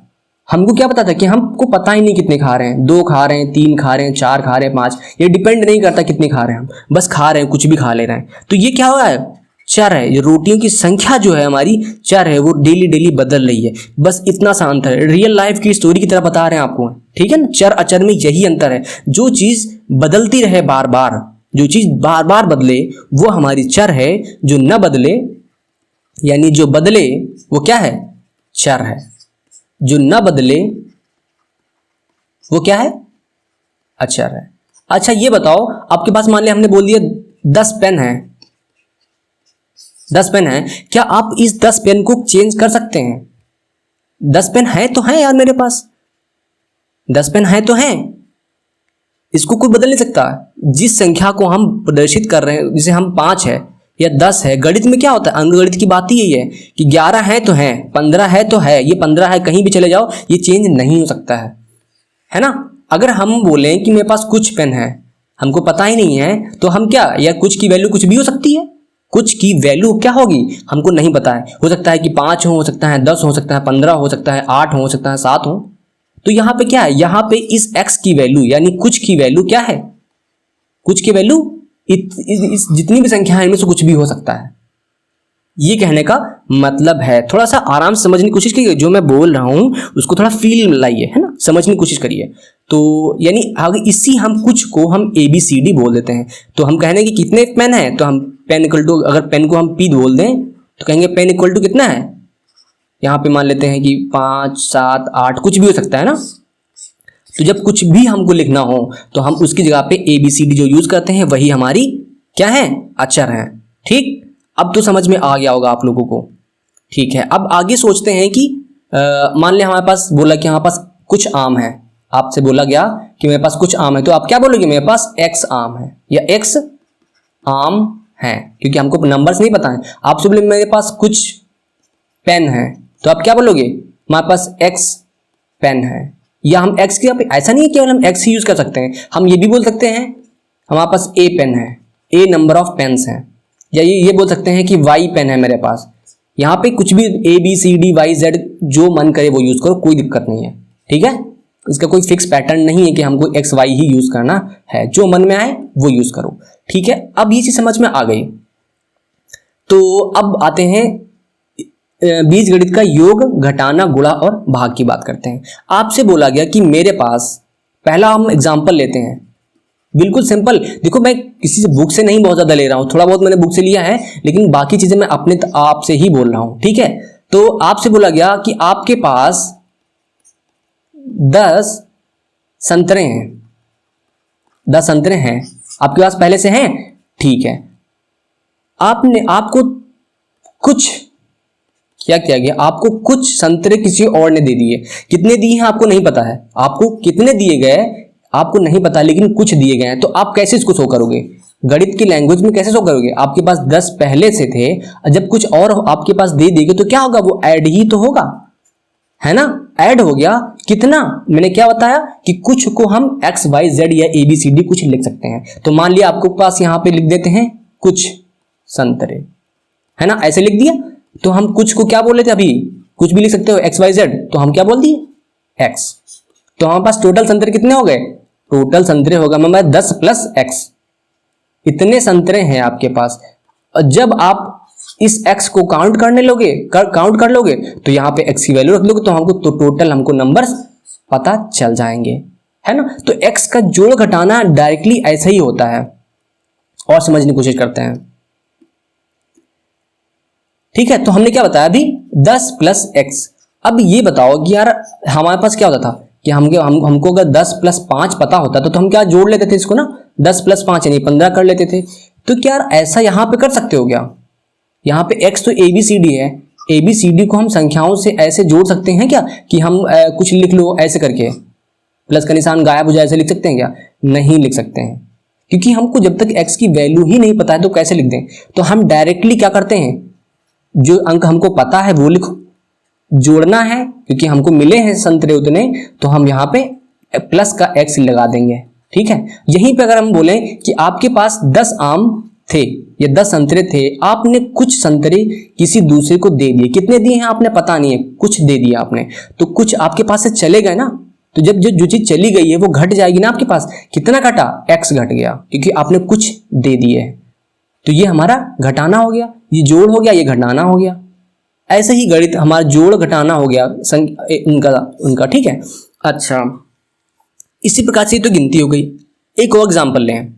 A: हमको क्या पता था कि हमको पता ही नहीं कितने खा रहे हैं, 2 खा रहे हैं, 3 खा रहे हैं, 4 खा रहे हैं, 5, ये डिपेंड नहीं करता कितने खा रहे हैं, हम बस खा रहे हैं, कुछ भी खा ले रहे हैं। तो ये क्या हुआ है, चर है। ये रोटियों की संख्या जो है हमारी चर है, वो डेली डेली बदल रही है, बस इतना सा अंतर है। रियल लाइफ की स्टोरी की तरह बता रहे हैं आपको, ठीक है ना। चर अचर में यही अंतर है, जो चीज बदलती रहे बार बार, जो चीज बार बार बदले वो हमारी चर है, जो न बदले यानी जो बदले वो क्या है, चर है, जो न बदले वो क्या है, अचर है। अच्छा ये बताओ, आपके पास मान लिया हमने बोल दिया 10 पेन है, 10 पेन है, क्या आप इस 10 पेन को चेंज कर सकते हैं? 10 पेन है तो है यार मेरे पास, 10 पेन है तो है, इसको कोई बदल नहीं सकता। जिस संख्या को हम प्रदर्शित कर रहे हैं, जैसे हम 5 है या 10 है, गणित में क्या होता है, अंक गणित की बात ही यही है कि 11 है तो है, 15 है तो है, ये 15 है, कहीं भी चले जाओ ये चेंज नहीं हो सकता है ना। अगर हम बोलें कि मेरे पास कुछ पेन है, हमको पता ही नहीं है, तो हम क्या, या कुछ की वैल्यू कुछ भी हो सकती है, कुछ की वैल्यू क्या होगी हमको नहीं पता है, हो सकता है कि 5 हो सकता है 10 हो सकता है 15 हो सकता है 8 हो सकता है 7 हो। तो यहाँ पे क्या है, यहाँ पे इस x की वैल्यू यानी कुछ की वैल्यू क्या है, कुछ की वैल्यू इस जितनी भी संख्या है इनमें से कुछ भी हो सकता है, ये कहने का मतलब है। थोड़ा सा आराम से समझने की कोशिश करिए, जो मैं बोल रहा हूं उसको थोड़ा फील लाइए, है ना, समझने की कोशिश करिए। तो यानी अगर इसी हम कुछ को हम ABCD बोल देते हैं, तो हम कहेंगे कि कितने पेन है, तो हम पेन इक्वल टू, अगर पेन को हम P बोल दें तो कहेंगे पेन इक्वल टू कितना है, यहाँ पे मान लेते हैं कि 5 7 8 कुछ भी हो सकता है ना। तो जब कुछ भी हमको लिखना हो तो हम उसकी जगह पे ABCD जो यूज करते हैं वही हमारी क्या है, अचर है। ठीक, अब तो समझ में आ गया होगा आप लोगों को, ठीक है। अब आगे सोचते हैं कि मान लिया हमारे पास बोला कि हमारे पास कुछ आम है, आपसे बोला गया कि मेरे पास कुछ आम है, तो आप क्या बोलोगे, मेरे पास X आम है या X आम है, क्योंकि हमको नंबर्स नहीं पता है। आपसे बोले मेरे पास कुछ पेन है, तो आप क्या बोलोगे, हमारे पास X पेन है, या हम X की, ऐसा नहीं है केवल हम X ही यूज कर सकते हैं, हम ये भी बोल सकते हैं हमारे पास A पेन है, A नंबर ऑफ पेन्स हैं, या ये बोल सकते हैं कि Y पेन है मेरे पास। यहाँ पे कुछ भी ABCD YZ जो मन करे वो यूज करो, कोई दिक्कत नहीं है, ठीक है। इसका कोई फिक्स पैटर्न नहीं है कि हमको XY ही यूज करना है, जो मन में आए वो यूज करो, ठीक है। अब ये चीज समझ में आ गई, तो अब आते हैं बीज गणित का योग, घटाना, गुणा और भाग की बात करते हैं। आपसे बोला गया कि मेरे पास, पहला हम एग्जांपल लेते हैं, बिल्कुल सिंपल। देखो मैं किसी से बुक से नहीं बहुत ज्यादा ले रहा हूं, थोड़ा बहुत मैंने बुक से लिया है, लेकिन बाकी चीजें मैं अपने आप से ही बोल रहा हूं, ठीक है। तो आपसे बोला गया कि आपके पास 10 संतरे हैं, 10 संतरे हैं आपके पास पहले से हैं, ठीक है। आपको कुछ क्या किया गया, आपको कुछ संतरे किसी और ने दे दिए। कितने दिए हैं आपको नहीं पता है, आपको कितने दिए गए आपको नहीं पता, लेकिन कुछ दिए गए हैं। तो आप कैसे इसको शो करोगे, गणित की लैंग्वेज में कैसे शो करोगे? आपके पास 10 पहले से थे, जब कुछ और आपके पास दे देंगे तो क्या होगा, वो ऐड ही तो होगा, है ना। ऐड हो गया कितना, मैंने क्या बताया कि कुछ को हम x y z या ABCD कुछ लिख सकते हैं। तो मान लिया आपको पास यहाँ पे लिख देते हैं कुछ संतरे, है ना, ऐसे लिख दिया। तो हम कुछ को क्या बोले थे, अभी कुछ भी लिख सकते हो x y z, तो हम क्या बोल दिए x। तो हमारे पास टोटल संतरे कितने हो गए, टोटल संतरे होगा हमारे 10 + x। इतने संतरे हैं आपके पास। और जब आप इस x को काउंट कर लोगे तो यहाँ पे x की वैल्यू रख लोगे, तो हमको टोटल नंबर्स पता चल जाएंगे, है ना। तो x का जोड़ घटाना डायरेक्टली ऐसा ही होता है। और समझने की कोशिश करते हैं, ठीक है। तो हमने क्या बताया अभी, 10 + x। अब ये बताओ कि यार हमारे पास क्या होता था कि हमको अगर 10 + 5 पता होता तो हम क्या जोड़ लेते थे इसको ना, 10 + 5 यानी 15 कर लेते थे। तो क्या यार ऐसा यहाँ पे कर सकते हो क्या, यहाँ पे x तो ABCD है, ABCD को हम संख्याओं से ऐसे जोड़ सकते हैं क्या कि हम कुछ लिख लो ऐसे करके, प्लस का निशान गायब हो जाए, ऐसे लिख सकते हैं क्या? नहीं लिख सकते हैं, क्योंकि हमको जब तक x की वैल्यू ही नहीं पता है तो कैसे लिख दें। तो हम डायरेक्टली क्या करते हैं, जो अंक हमको पता है वो लिखो, जोड़ना है क्योंकि हमको मिले हैं संतरे उतने, तो हम यहाँ पे प्लस का x लगा देंगे, ठीक है। यहीं पे अगर हम बोलें कि आपके पास 10 आम थे या 10 संतरे थे, आपने कुछ संतरे किसी दूसरे को दे दिए। कितने दिए हैं आपने पता नहीं है, कुछ दे दिया आपने, तो कुछ आपके पास से चले गए ना। तो जब जो चीज चली गई है वो घट जाएगी ना आपके पास। कितना घटा, x घट गया, क्योंकि आपने कुछ दे दिए। तो ये हमारा घटाना हो गया, ये जोड़ हो गया, ये घटाना हो गया। ऐसे ही गणित हमारा जोड़ घटाना हो गया उनका, ठीक है। अच्छा, इसी प्रकार से तो गिनती हो गई। एक और एग्जांपल लें,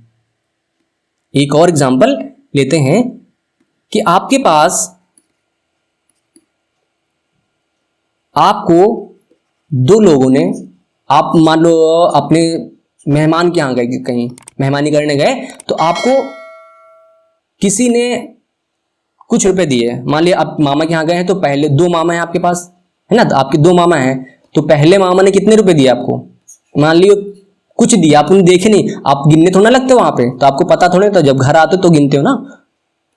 A: एक और एग्जांपल लेते हैं कि आपके पास, आपको दो लोगों ने, आप मान लो अपने मेहमान के यहाँ गए, कहीं मेहमानी करने गए, तो आपको किसी ने कुछ रुपए दिए। मान लिया आप मामा के यहाँ गए हैं, तो पहले 2 मामा हैं आपके पास, है ना, तो आपके 2 मामा हैं, तो पहले मामा ने कितने रुपए दिए आपको, मान लियो कुछ दिया, आपने देखे नहीं, आप गिनने थोड़ा लगते हो वहां पे, तो आपको पता थोड़ा, तो जब घर आते हो तो गिनते हो ना,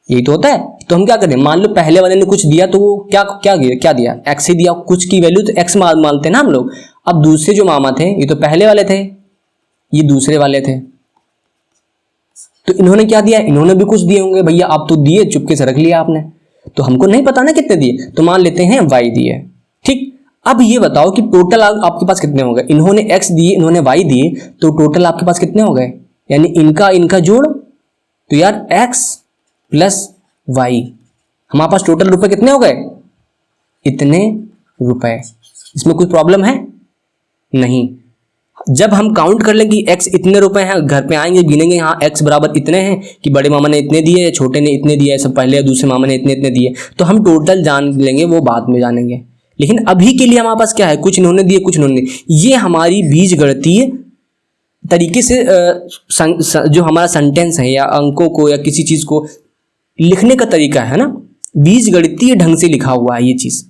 A: यही तो होता है। तो हम क्या करें, मान लो पहले वाले ने कुछ दिया, तो वो क्या दिया, x ही दिया, कुछ की वैल्यू तो x मानते हैं ना हम लोग। अब दूसरे जो मामा थे, ये तो पहले वाले थे, ये दूसरे वाले थे, तो इन्होंने क्या दिया, इन्होंने भी कुछ दिए होंगे। भैया आप तो दिए, चुपके से रख लिया आपने, तो हमको नहीं पता ना कितने दिए, तो मान लेते हैं y दिए, ठीक। अब ये बताओ कि टोटल आपके पास कितने हो गए, इन्होंने x दिए, इन्होंने y दिए, तो टोटल आपके पास कितने हो गए, यानी इनका जोड़। तो यार x + y, हमारे पास टोटल रुपए कितने हो गए, इतने रुपए। इसमें कोई प्रॉब्लम है नहीं। जब हम काउंट कर लें कि x इतने रुपए हैं, घर पे आएंगे गिनेंगे, यहाँ x बराबर इतने हैं कि बड़े मामा ने इतने दिए, छोटे ने इतने दिए, सब पहले, दूसरे मामा ने इतने दिए, तो हम टोटल जान लेंगे, वो बाद में जानेंगे। लेकिन अभी के लिए हमारे पास क्या है, कुछ इन्होंने दिए, कुछ इन्होंने दिए। ये हमारी बीजगणितीय तरीके से जो हमारा सेंटेंस है या अंकों को या किसी चीज को लिखने का तरीका है ना, बीजगणितीय ढंग से लिखा हुआ है ये चीज।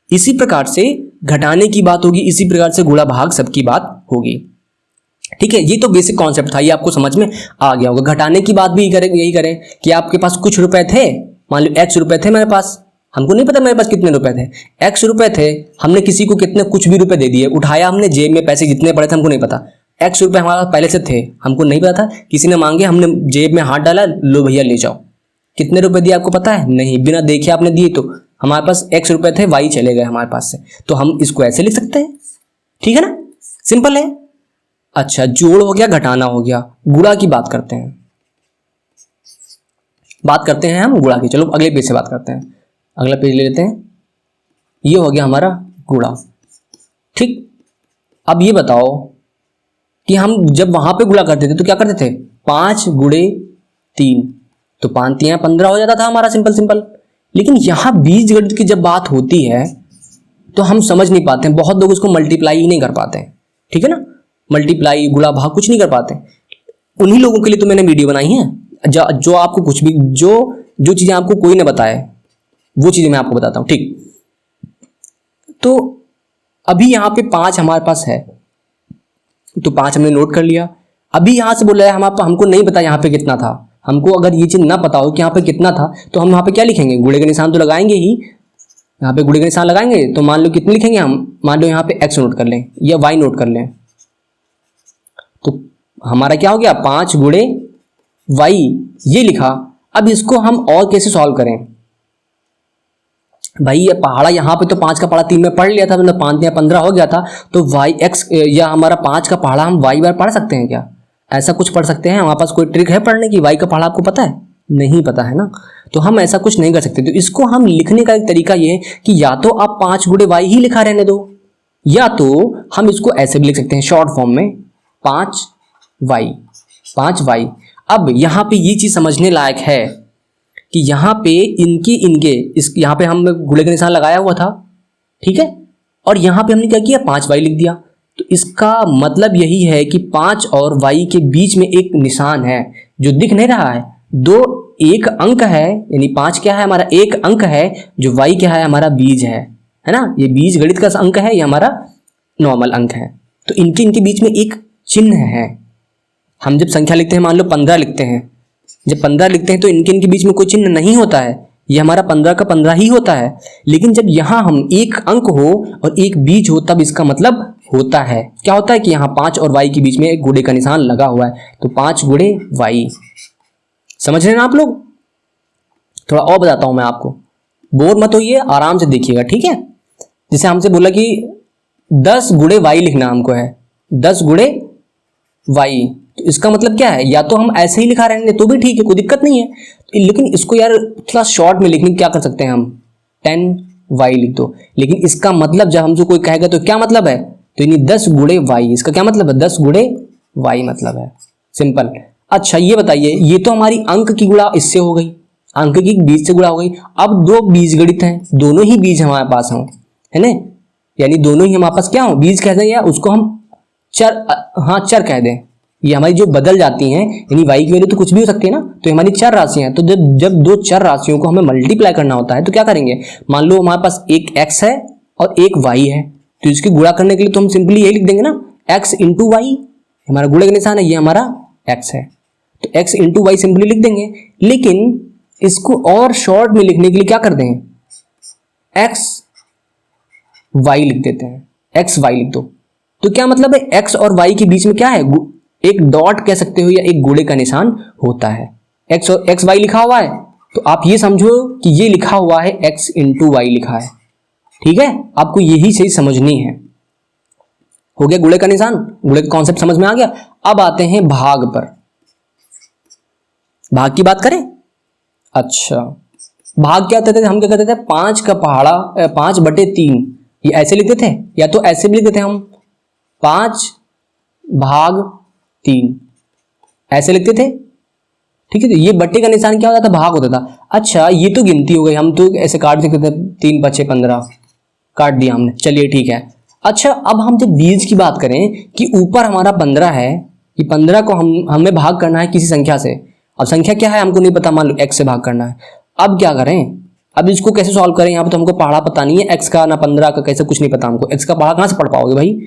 A: इसी प्रकार से घटाने की बात होगी, इसी प्रकार से गुणा भाग सबकी बात होगी, ठीक है। ये तो बेसिक कॉन्सेप्ट था, ये आपको समझ में आ गया होगा। घटाने की बात भी यही करें कि आपके पास कुछ रुपए थे, मान लो x रुपए थे मेरे पास, हमको नहीं पता मेरे पास कितने रुपए थे, x रुपए थे, हमने किसी को कितने कुछ भी रुपए दे दिए, उठाया हमने, जेब में पैसे जितने पड़े थे हमको नहीं पता, x रुपए हमारे पास पहले से थे, हमको नहीं पता था, किसी ने मांगे, हमने जेब में हाथ डाला, लो भैया ले जाओ। कितने रुपए दिए आपको पता है, नहीं, बिना देखे आपने दिए, तो हमारे पास x रुपए थे, y चले गए हमारे पास से, तो हम इसको ऐसे लिख सकते हैं, ठीक है ना, सिंपल है। अच्छा, जोड़ हो गया, घटाना हो गया, गुणा की बात करते हैं, हम गुणा की। चलो अगले पेज से बात करते हैं, अगला पेज ले लेते हैं। ये हो गया हमारा गुणा, ठीक। अब ये बताओ कि हम जब वहां पे गुणा करते थे तो क्या करते थे, 5 × 3, तो 5 × 3 = 15 हो जाता था हमारा, सिंपल। लेकिन यहाँ बीजगणित की जब बात होती है तो हम समझ नहीं पाते हैं, बहुत लोग उसको मल्टीप्लाई ही नहीं कर पाते हैं, ठीक है ना, मल्टीप्लाई गुणा भाग कुछ नहीं कर पाते। उन्हीं लोगों के लिए तो मैंने वीडियो बनाई है, जो आपको कुछ भी, जो चीज़ें आपको कोई ना बताए वो चीज़ें मैं आपको बताता हूँ, ठीक। तो अभी यहाँ पे 5 हमारे पास है, तो 5 हमने नोट कर लिया। अभी यहाँ से बोल रहा है हमको नहीं पता यहाँ पे कितना था। हमको अगर ये चीज़ ना पता हो कि यहाँ पे कितना था, तो हम यहाँ पे क्या लिखेंगे, गुणे का निशान तो लगाएंगे ही। यहाँ पे गुणे का निशान लगाएंगे तो मान लो कितने लिखेंगे हम, मान लो यहाँ पे x नोट कर लें या y नोट कर लें, तो हमारा क्या हो गया, 5 गुणे y ये लिखा। अब इसको हम और कैसे सॉल्व करें भाई, ये पहाड़ा यहाँ पे तो 5 का पहाड़ा 3 में पढ़ लिया था, मतलब 5 या 15 हो गया था, तो वाई एक्स या हमारा 5 का पहाड़ा हम वाई बार पढ़ सकते हैं क्या? ऐसा कुछ पढ़ सकते हैं? हमारे पास कोई ट्रिक है पढ़ने की? वाई का पहाड़ा आपको पता है? नहीं पता है ना, तो हम ऐसा कुछ नहीं कर सकते। तो इसको हम लिखने का एक तरीका ये है कि या तो आप 5 गुणे वाई ही लिखा रहने दो, या तो हम इसको ऐसे भी लिख सकते हैं शॉर्ट फॉर्म में 5 वाई। अब यहाँ पे ये चीज़ समझने लायक है कि यहाँ पे इनके इस यहाँ पे हम गुणे का निशान लगाया हुआ था, ठीक है, और यहाँ पे हमने क्या किया, 5 वाई लिख दिया। तो इसका मतलब यही है कि 5 और वाई के बीच में एक निशान है जो दिख नहीं रहा है, एक अंक है, यानी 5 क्या है हमारा, एक अंक है, जो वाई क्या है हमारा बीज है ना, ये बीज गणित का अंक है, ये हमारा नॉर्मल अंक है। तो इनके बीच में एक चिन्ह है। हम जब संख्या लिखते हैं, मान लो 15 लिखते हैं, जब 15 लिखते हैं तो इनके बीच में कोई चिन्ह नहीं होता है, ये हमारा 15 का 15 ही होता है। लेकिन जब यहाँ हम एक अंक हो और एक बीज हो, तब इसका मतलब होता है, क्या होता है कि यहाँ 5 और वाई के बीच में एक गुणे का निशान लगा हुआ है, तो 5 गुणे वाई। समझ रहे हैं ना आप लोग? थोड़ा और बताता हूं मैं आपको, बोर मत होइए, आराम से देखिएगा, ठीक है। जैसे हमसे बोला कि 10 गुणे वाई लिखना हमको है, 10 गुणे वाई, तो इसका मतलब क्या है, या तो हम ऐसे ही लिखा रहेंगे तो भी ठीक है, कोई दिक्कत नहीं है, लेकिन इसको यार थोड़ा शॉर्ट में लिखने की क्या कर सकते हैं हम, 10 वाई लिख दो। लेकिन इसका मतलब जब हमसे कोई कहेगा तो क्या मतलब है, तो यानी 10 गुणे वाई, इसका क्या मतलब है, 10 गुणे वाई मतलब है, सिंपल। अच्छा ये बताइए, ये तो हमारी अंक की गुणा इससे हो गई, अंक की बीज से गुणा हो गई। अब 2 बीजगणित हैं, दोनों ही बीज हमारे पास हों, है ना, यानी दोनों ही हमारे पास क्या हो, बीज कह दें या उसको हम चर, हाँ चर कह दें, ये हमारी जो बदल जाती हैं, यानी वाई की वैल्यू तो कुछ भी हो सकती है ना, तो हमारी चर राशियां हैं। तो जब 2 चर राशियों को हमें मल्टीप्लाई करना होता है तो क्या करेंगे, मान लो हमारे पास एक x है और एक y है, तो इसकी गुणा करने के लिए तो हम सिंपली यही लिख देंगे ना, x इंटू वाई, हमारा गुणे का निशान है, ये हमारा x है, तो x इंटू वाई सिंपली लिख देंगे। लेकिन इसको और शॉर्ट में लिखने के लिए क्या कर दें, x y लिख देते हैं, x y लिख दो। तो क्या मतलब है, x और y के बीच में क्या है, एक डॉट कह सकते हो या एक गुणे का निशान होता है। x और x y लिखा हुआ है, तो आप ये समझो कि ये लिखा हुआ है x इंटू वाई लिखा है, ठीक है, आपको यही सही समझनी है। हो गया गुणे का निशान, गुणे का कॉन्सेप्ट समझ में आ गया। अब आते हैं भाग पर, भाग की बात करें। अच्छा भाग क्या करते थे, हम क्या करते थे, 5 का पहाड़ा 5/3, ये ऐसे लिखते थे, या तो ऐसे भी लिखते थे हम 5/3, ऐसे लिखते थे, ठीक है। तो ये बट्टे का निशान क्या होता था, भाग होता था। अच्छा ये तो गिनती हो गई, हम तो ऐसे काट सकते थे, 3 × 5 = 15 काट दिया हमने, चलिए ठीक है। अच्छा अब हम जब बीज की बात करें कि ऊपर हमारा 15 है, कि 15 को हमें भाग करना है किसी संख्या से, अब संख्या क्या है हमको नहीं पता, मान लो x से भाग करना है। अब क्या करें, अब इसको कैसे सॉल्व करें, यहाँ पे तो हमको पहाड़ा पता नहीं है, x का ना 15 का, कैसे कुछ नहीं पता हमको, x का पहाड़ा कहाँ से पढ़ पाओगे भाई,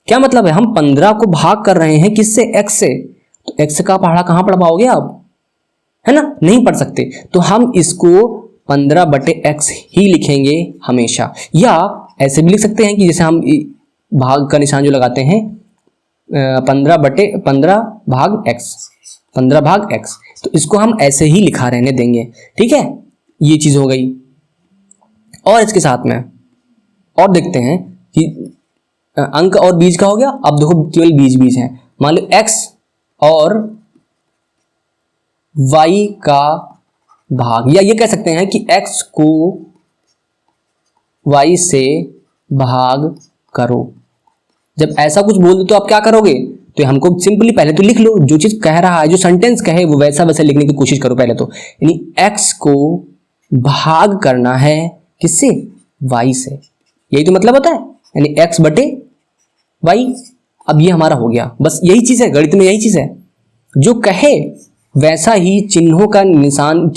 A: क्या मतलब है, हम 15 को भाग कर रहे हैं किससे, x से, तो x का पहाड़ा कहाँ पढ़ पाओगे आप, है ना, नहीं पढ़ सकते। तो हम इसको 15/x ही लिखेंगे हमेशा, या ऐसे भी लिख सकते हैं कि जैसे हम भाग का निशान जो लगाते हैं 15/x, 15/x, तो इसको हम ऐसे ही लिखा रहने देंगे, ठीक है। ये चीज हो गई। और इसके साथ में और देखते हैं कि अंक और बीज का हो गया। अब देखो केवल बीज हैं, मान लो x और y का भाग, या ये कह सकते हैं कि x को y से भाग करो। जब ऐसा कुछ बोल दो तो आप क्या करोगे, तो हमको सिंपली पहले तो लिख लो, जो चीज कह रहा है, जो सेंटेंस कहे वो वैसा वैसा लिखने की कोशिश करो पहले तो, यानी x को भाग करना है किससे, y से, यही तो मतलब होता है, यानी x/y। अब ये हमारा हो गया, बस यही चीज है, गणित में यही चीज है, जो कहे वैसा ही चिन्हों का निशान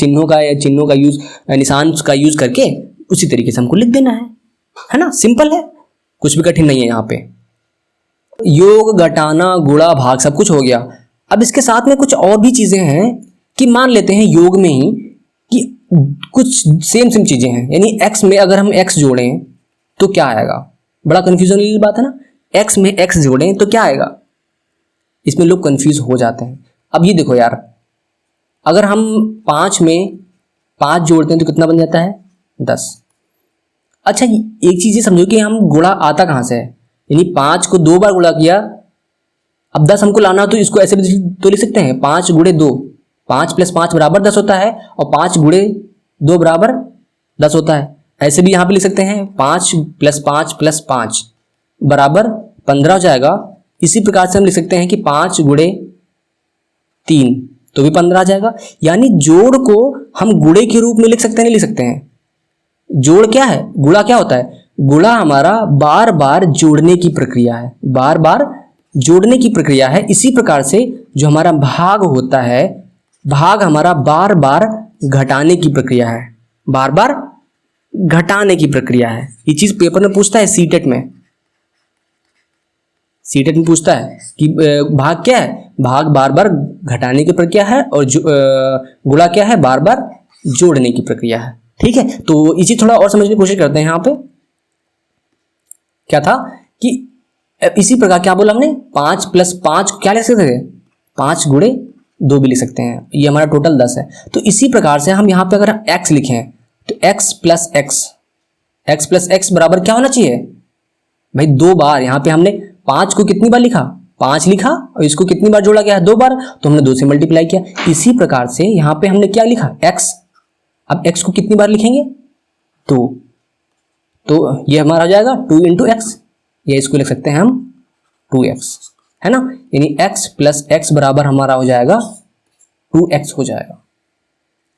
A: का यूज करके उसी तरीके से हमको लिख देना है ना। सिंपल है, कुछ भी कठिन नहीं है यहाँ पे। योग, घटाना, गुणा, भाग सब कुछ हो गया। अब इसके साथ में कुछ और भी चीजें हैं कि मान लेते हैं योग में ही कि कुछ सेम चीजें हैं, यानी x में अगर हम x जोड़ें तो क्या आएगा। बड़ा कंफ्यूजन वाली बात है ना, x में x जोड़ें तो क्या आएगा, इसमें लोग कंफ्यूज हो जाते हैं। अब ये देखो यार, अगर हम 5 में 5 जोड़ते हैं तो कितना बन जाता है 10। अच्छा एक चीज ये समझो कि हम गुणा आता कहाँ से है, यानी 5 को 2 बार गुणा किया, अब 10 हमको लाना तो इसको ऐसे भी तो लिख सकते हैं 5 गुणे 2, 5 + 5 = 10 होता है, और 5 गुणे 2 = 10 होता है। ऐसे भी यहाँ पे लिख सकते हैं 5 + 5 + 5 = 15 हो जाएगा। इसी प्रकार से हम लिख सकते हैं कि 5 गुणे 3 तो भी 15 आ जाएगा। यानी जोड़ को हम गुणे के रूप में लिख सकते हैं, नहीं लिख सकते हैं। जोड़ क्या है, गुणा क्या होता है, गुणा हमारा बार बार जोड़ने की प्रक्रिया है, बार बार जोड़ने की प्रक्रिया है। इसी प्रकार से जो हमारा भाग होता है, भाग हमारा बार बार घटाने की प्रक्रिया है, बार बार घटाने की प्रक्रिया है। ये चीज पेपर में पूछता है, सीटेट में पूछता है कि भाग क्या है, भाग बार बार घटाने की प्रक्रिया है, और गुणा क्या है, बार बार जोड़ने की प्रक्रिया है। ठीक है, तो इसी थोड़ा और समझने की कोशिश करते हैं। यहाँ पे क्या था कि इसी प्रकार क्या बोला हमने, 5 + 5 क्या लिख सकते थे, 5 गुणे 2 भी लिख सकते हैं, ये हमारा टोटल 10 है। तो इसी प्रकार से हम यहाँ पे अगर x लिखें तो x + x बराबर क्या होना चाहिए भाई, 2 बार। यहाँ पे हमने 5 को कितनी बार लिखा, 5 लिखा, और इसको कितनी बार जोड़ा गया है, 2 बार, तो हमने 2 से मल्टीप्लाई किया। इसी प्रकार से यहाँ पे हमने क्या लिखा, x। अब x को कितनी बार लिखेंगे, तो ये हमारा हो जाएगा 2 × x, या इसको लिख सकते हैं हम 2x, है ना। यानी x + x बराबर हमारा हो जाएगा 2x हो जाएगा,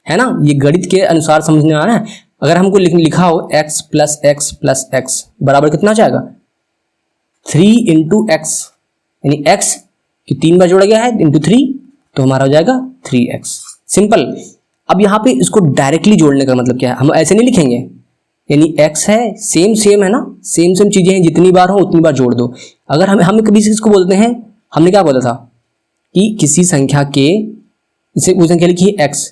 A: है ना। ये गणित के अनुसार समझने आ रहा है। अगर हमको लिखा हो x + x + x बराबर कितना हो जाएगा 3 × x, यानी x की 3 बार जोड़ा गया है इंटू 3, तो हमारा हो जाएगा 3x। सिंपल। अब यहाँ पे इसको डायरेक्टली जोड़ने का मतलब क्या है, हम ऐसे नहीं लिखेंगे, यानी x है सेम है ना, सेम चीजें हैं, जितनी बार हो उतनी बार जोड़ दो। अगर हम कभी इसको बोलते हैं, हमने क्या बोला था कि किसी संख्या के, इसे कोई संख्या लिखी है x,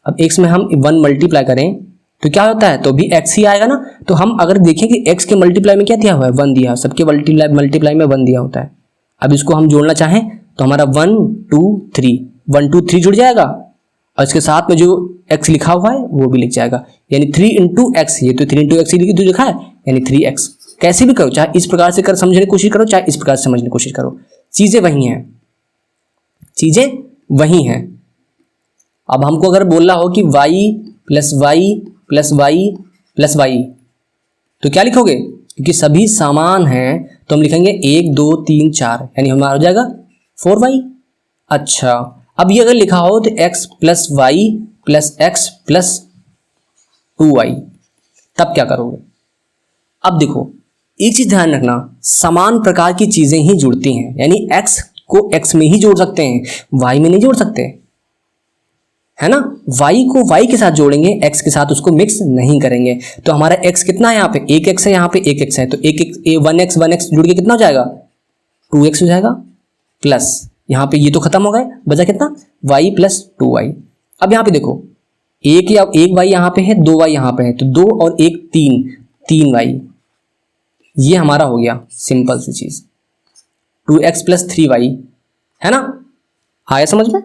A: अब x में हम 1 मल्टीप्लाई करें तो क्या होता है, तो भी x ही आएगा ना। तो हम अगर देखें कि x के मल्टीप्लाई में क्या दिया हुआ है, 1 दिया है, सबके मल्टीप्लाई में 1 दिया होता है। अब इसको हम जोड़ना चाहें तो हमारा 1 2 3 1 2 3 जुड़ जाएगा, और इसके साथ में जो x लिखा हुआ है वो भी लिख जाएगा, यानी 3 × x, ये तो 3 × x ही लिखा है, यानी 3x। कैसे भी करो, चाहे इस प्रकार से कर समझने की कोशिश करो, चाहे इस प्रकार से समझने की कोशिश करो, चीजें वही हैं, चीजें वही हैं। अब हमको अगर बोलना हो कि y + y + y + y, तो क्या लिखोगे, क्योंकि सभी समान हैं तो हम लिखेंगे 1 2 3 4, यानी हमारा हो जाएगा 4y। अच्छा, अब ये अगर लिखा हो तो x + y + x + 2y, तब क्या करोगे। अब देखो एक चीज ध्यान रखना, समान प्रकार की चीजें ही जुड़ती हैं, यानी x को x में ही जोड़ सकते हैं, y में नहीं जोड़ सकते, है ना। y को y के साथ जोड़ेंगे, x के साथ उसको मिक्स नहीं करेंगे। तो हमारा x कितना है, यहाँ पे 1x है, यहाँ पे 1x है, तो 1x जुड़ के कितना हो जाएगा 2x हो जाएगा, प्लस यहाँ पे ये तो खत्म हो गए, बचा कितना y + 2y। अब यहाँ पे देखो एक y यहाँ पे है, 2y यहाँ पे है, तो 2 और 1 3y, ये हमारा हो गया सिंपल सी चीज, 2x + 3y, है ना। आया समझ में।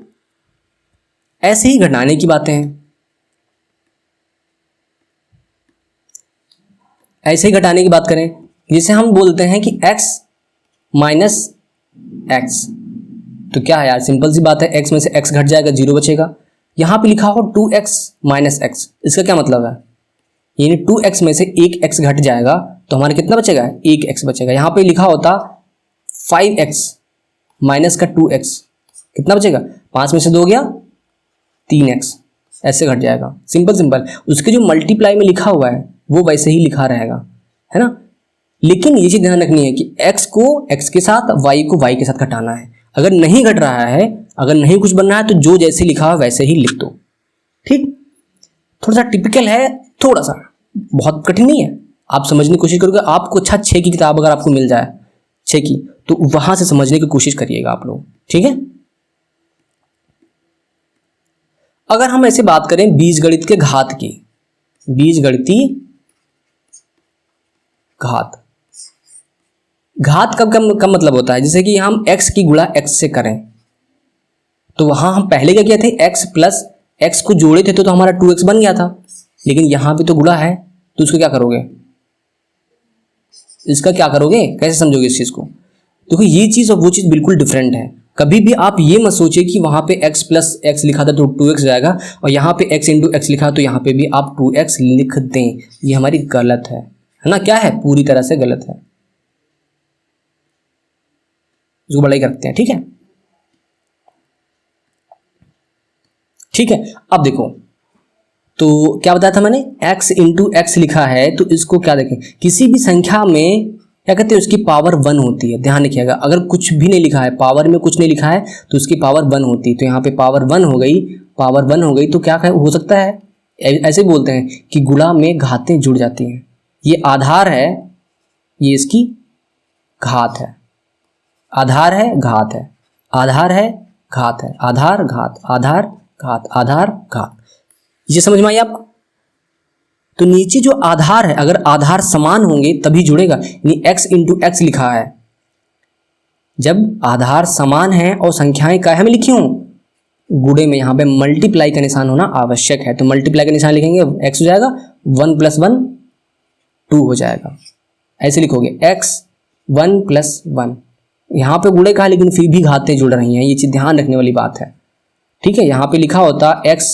A: ऐसे ही घटाने की बातें हैं, ऐसे ही घटाने की बात करें, जिसे हम बोलते हैं कि x - x, तो क्या है यार, सिंपल सी बात है, x में से x घट जाएगा, 0 बचेगा। यहाँ पे लिखा हो 2x - x, इसका क्या मतलब है, यानी 2x में से 1x घट जाएगा तो हमारा कितना बचेगा, 1x बचेगा। यहाँ पे लिखा होता 5x माइनस का 2x, कितना बचेगा, 5 में से 2 गया 3x, ऐसे घट जाएगा। सिंपल। उसके जो मल्टीप्लाई में लिखा हुआ है वो वैसे ही लिखा रहेगा, है ना। लेकिन ये चीज ध्यान रखनी है कि x को x के साथ, y को y के साथ घटाना है। अगर नहीं घट रहा है, अगर नहीं कुछ बन रहा है, तो जो जैसे लिखा है वैसे ही लिख दो। ठीक, थोड़ा सा टिपिकल है, थोड़ा सा, बहुत कठिन नहीं है। आप समझने की कोशिश करोगे, आपको अच्छा 6 की किताब अगर आपको मिल जाए 6 की, तो वहां से समझने की कोशिश करिएगा आप लोग। ठीक है, अगर हम ऐसे बात करें बीजगणित के घात की, बीजगणितीय घात, घात कब मतलब होता है, जैसे कि हम x की गुणा x से करें, तो वहां हम पहले क्या किए थे, x प्लस x को जोड़े थे तो हमारा 2x बन गया था। लेकिन यहां पे तो गुणा है, तो उसको क्या करोगे, इसका क्या करोगे, कैसे समझोगे इस चीज को। देखो ये चीज और वो चीज बिल्कुल डिफरेंट है। कभी भी आप ये मत सोचिए कि वहां पे x प्लस एक्स लिखा था तो 2x जाएगा, और यहाँ पे x इंटू एक्स लिखा तो यहाँ पे भी आप 2x लिख दें। ये हमारी गलत है ना, क्या है, पूरी तरह से गलत है। इसको बड़ा ही करते हैं। ठीक है, ठीक है, अब देखो, तो क्या बताया था मैंने, x इंटू एक्स लिखा है, तो इसको क्या देखें, किसी भी संख्या में क्या कहते हैं, उसकी पावर 1 होती है। ध्यान रखिएगा, अगर कुछ भी नहीं लिखा है, पावर में कुछ नहीं लिखा है, तो उसकी पावर 1 होती है। तो यहाँ पे पावर 1 हो गई, पावर 1 हो गई, तो क्या हो सकता है, ऐसे बोलते हैं कि गुणा में घातें जुड़ जाती हैं। ये आधार है, ये इसकी घात है, आधार है घात है, आधार है घात है, आधार घात, आधार घात, आधार घात। ये समझ में आई आपको। तो नीचे जो आधार है, अगर आधार समान होंगे तभी जुड़ेगा, यानी x इंटू एक्स लिखा है। जब आधार समान है और संख्याएं काहे में लिखी हूं, गुणे में, यहाँ पे मल्टीप्लाई का निशान होना आवश्यक है। तो मल्टीप्लाई का निशान लिखेंगे, x हो जाएगा 1 + 1 2 हो जाएगा, ऐसे लिखोगे x 1 + 1। यहाँ पे गुणे कहा, लेकिन फिर भी घातें जुड़ रही हैं, ये चीज ध्यान रखने वाली बात है। ठीक है, यहाँ पे लिखा होता x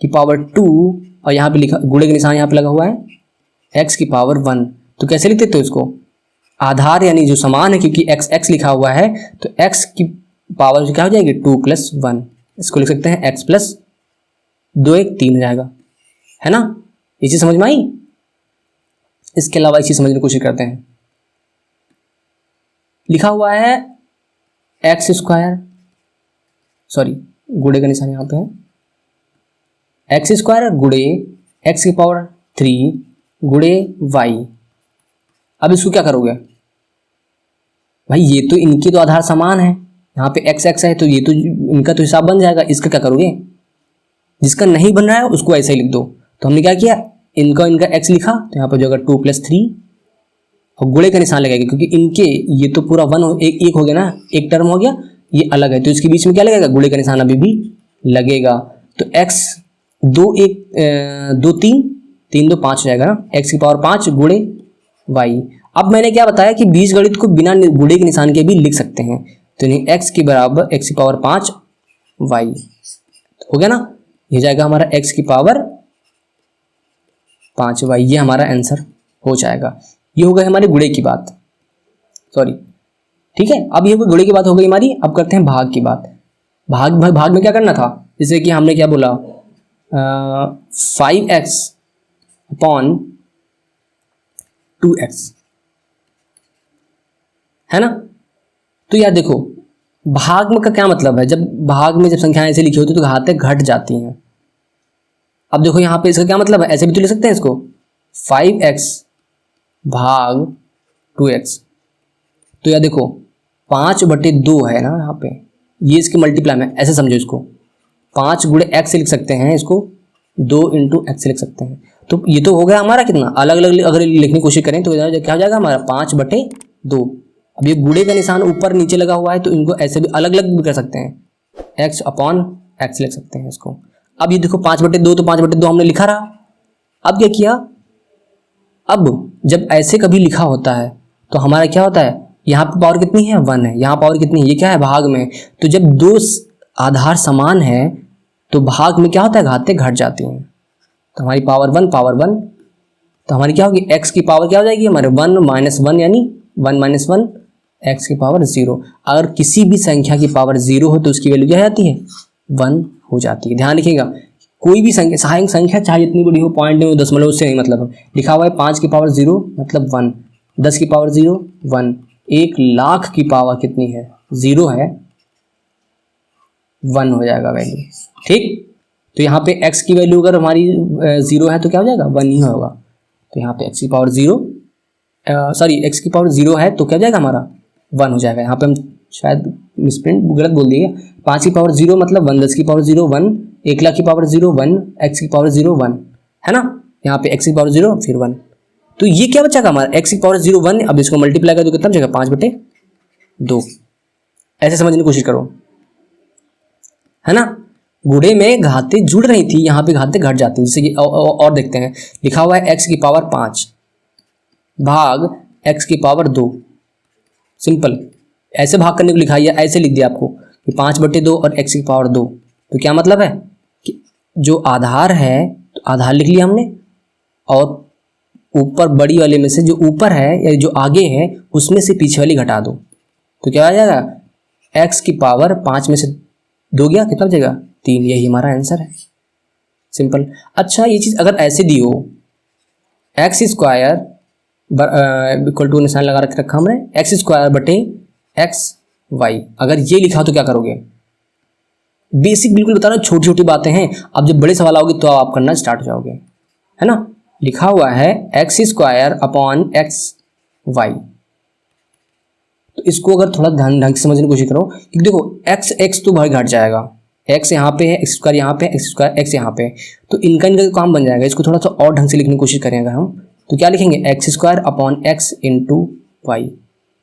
A: की पावर 2, और यहाँ पे लिखा गुणे का निशान यहाँ पे लगा हुआ है x की पावर 1, तो कैसे लिखते तो इसको, आधार यानी जो समान है, क्योंकि x x लिखा हुआ है, तो x की पावर क्या हो जाएगी 2 + 1, इसको लिख सकते हैं x + 2 1 3 हो जाएगा, है ना। ये चीज समझ में आई। इसके अलावा इसी समझने की कोशिश करते हैं। लिखा हुआ है x², सॉरी गुणे का निशान यहाँ पे है, x² गुणे x की पावर 3 गुणे y। अब इसको क्या करोगे भाई, ये तो इनके तो आधार समान है, यहाँ पे x x है, तो ये तो इनका तो हिसाब बन जाएगा। इसका क्या करोगे, जिसका नहीं बन रहा है उसको ऐसे ही लिख दो। तो हमने क्या किया, इनका x लिखा, तो यहाँ पर जो अगर 2 + 3 और गुणे का निशान लगेगा, क्योंकि इनके ये तो पूरा 1 एक हो गया ना, एक टर्म हो गया, ये अलग है, तो इसके बीच में क्या लगेगा, गुणे का निशान अभी भी लगेगा। तो x 2 1 2 3 3 2 5 हो जाएगा ना, x की पावर 5 गुणे y। अब मैंने क्या बताया कि बीजगणित को बिना गुणे के निशान के भी लिख सकते हैं, तो नहीं x की बराबर x की पावर 5 y हो गया ना, ये जाएगा हमारा x की पावर 5 y, ये हमारा आंसर हो जाएगा। ये हो गई हमारी गुणे की बात, सॉरी, ठीक है। अब ये गुणे की बात हो गई हमारी। अब करते हैं भाग की बात। भाग में क्या करना था, जैसे कि हमने क्या बोला, 5x अपॉन 2x, है ना। तो यार देखो, भाग में का क्या मतलब है, जब भाग में जब संख्याएं ऐसे लिखी होती तो घातें घट जाती हैं। अब देखो यहाँ पे इसका क्या मतलब है, ऐसे भी तो लिख सकते हैं इसको, 5x भाग 2x। तो यार देखो 5/2 है ना यहाँ पे, ये इसके मल्टीप्लाई में, ऐसे समझो इसको, 5 गुणे x लिख सकते हैं, इसको 2 × x लिख सकते हैं। तो ये तो हो गया हमारा कितना, अलग अलग अगर लिखने की कोशिश करें तो क्या हो जाएगा हमारा 5/2। अब ये गुणे का निशान ऊपर नीचे लगा हुआ है, तो इनको ऐसे भी अलग अलग भी कर सकते हैं, x/x लिख सकते हैं इसको। अब ये देखो 5/2, तो 5/2 हमने लिखा रहा। अब क्या किया, अब जब ऐसे कभी लिखा होता है तो हमारा क्या होता है, यहाँ पे पावर कितनी है 1 है, यहाँ पावर कितनी है, ये क्या है भाग में। तो जब दो आधार समान है तो भाग में क्या होता है, घातें घट जाती हैं। तो हमारी पावर 1 तो हमारी क्या होगी, x की पावर क्या हो जाएगी हमारे 1 - 1, यानी 1 - 1 x की पावर 0। अगर किसी भी संख्या की पावर 0 हो तो उसकी वैल्यू क्या जाती है, 1 हो जाती है। ध्यान रखिएगा, कोई भी संख्या, सहायक संख्या चाहे जितनी बड़ी हो, पॉइंट में दशमलव, उससे नहीं मतलब है। लिखा हुआ है 5 की पावर 0 मतलब 1, 10 की पावर 0 1, 1 लाख की पावर कितनी है 0 है, 1 हो जाएगा वैल्यू। ठीक, तो यहाँ पे x की वैल्यू अगर हमारी 0 है तो क्या हो जाएगा, 1 ही होगा। तो यहाँ पे x की पावर 0 x की पावर 0 है तो क्या हो जाएगा हमारा 1 हो जाएगा। यहाँ पे हम शायद मिसप्रिंट गलत बोल दिए, 5 की पावर 0 मतलब 1, 10 की पावर 0 1, 1 लाख की पावर 0 1, x की पावर 0 1 है ना। यहाँ पे x की पावर 0 फिर 1, तो ये क्या बचा हमारा x की पावर 0 1। अब इसको मल्टीप्लाई कर दो कितना बचेगा, 5/2। ऐसे समझने की कोशिश करो, है ना। गुणे में घातें जुड़ रही थी, यहाँ पे घातें घट जाती हैं। जैसे कि और देखते हैं, लिखा हुआ है x की पावर 5 भाग x की पावर 2। सिंपल, ऐसे भाग करने को लिखा है, ऐसे लिख दिया आपको कि 5/2 और x की पावर 2। तो क्या मतलब है कि जो आधार है तो आधार लिख लिया हमने, और ऊपर बड़ी वाले में से जो ऊपर है या जो आगे है उसमें से पीछे वाली घटा दो, तो क्या आ जाएगा, x की पावर 5 में से 2 गया, कितना बचेगा 3। यही हमारा आंसर है, सिंपल। अच्छा, ये चीज़ अगर ऐसे दी हो, x स्क्वायर इक्वल टू निशान लगा रखा हमने, x स्क्वायर बटे x y, अगर ये लिखा हो तो क्या करोगे। बेसिक बिल्कुल बता रहा हूँ, छोटी छोटी बातें हैं। अब जब बड़े सवाल आओगे तो आप करना स्टार्ट हो जाओगे, है ना। लिखा हुआ है x square upon x y, तो इसको अगर थोड़ा ढंग से समझने की कोशिश करो, क्योंकि देखो x तो भाई घट जाएगा, x यहाँ पे है, x स्क्वायर यहाँ पे, x स्क्वायर x यहाँ पे, तो इनका काम बन जाएगा। इसको थोड़ा सा और ढंग से लिखने की कोशिश करें अगर हम, तो क्या लिखेंगे, x square upon x into y,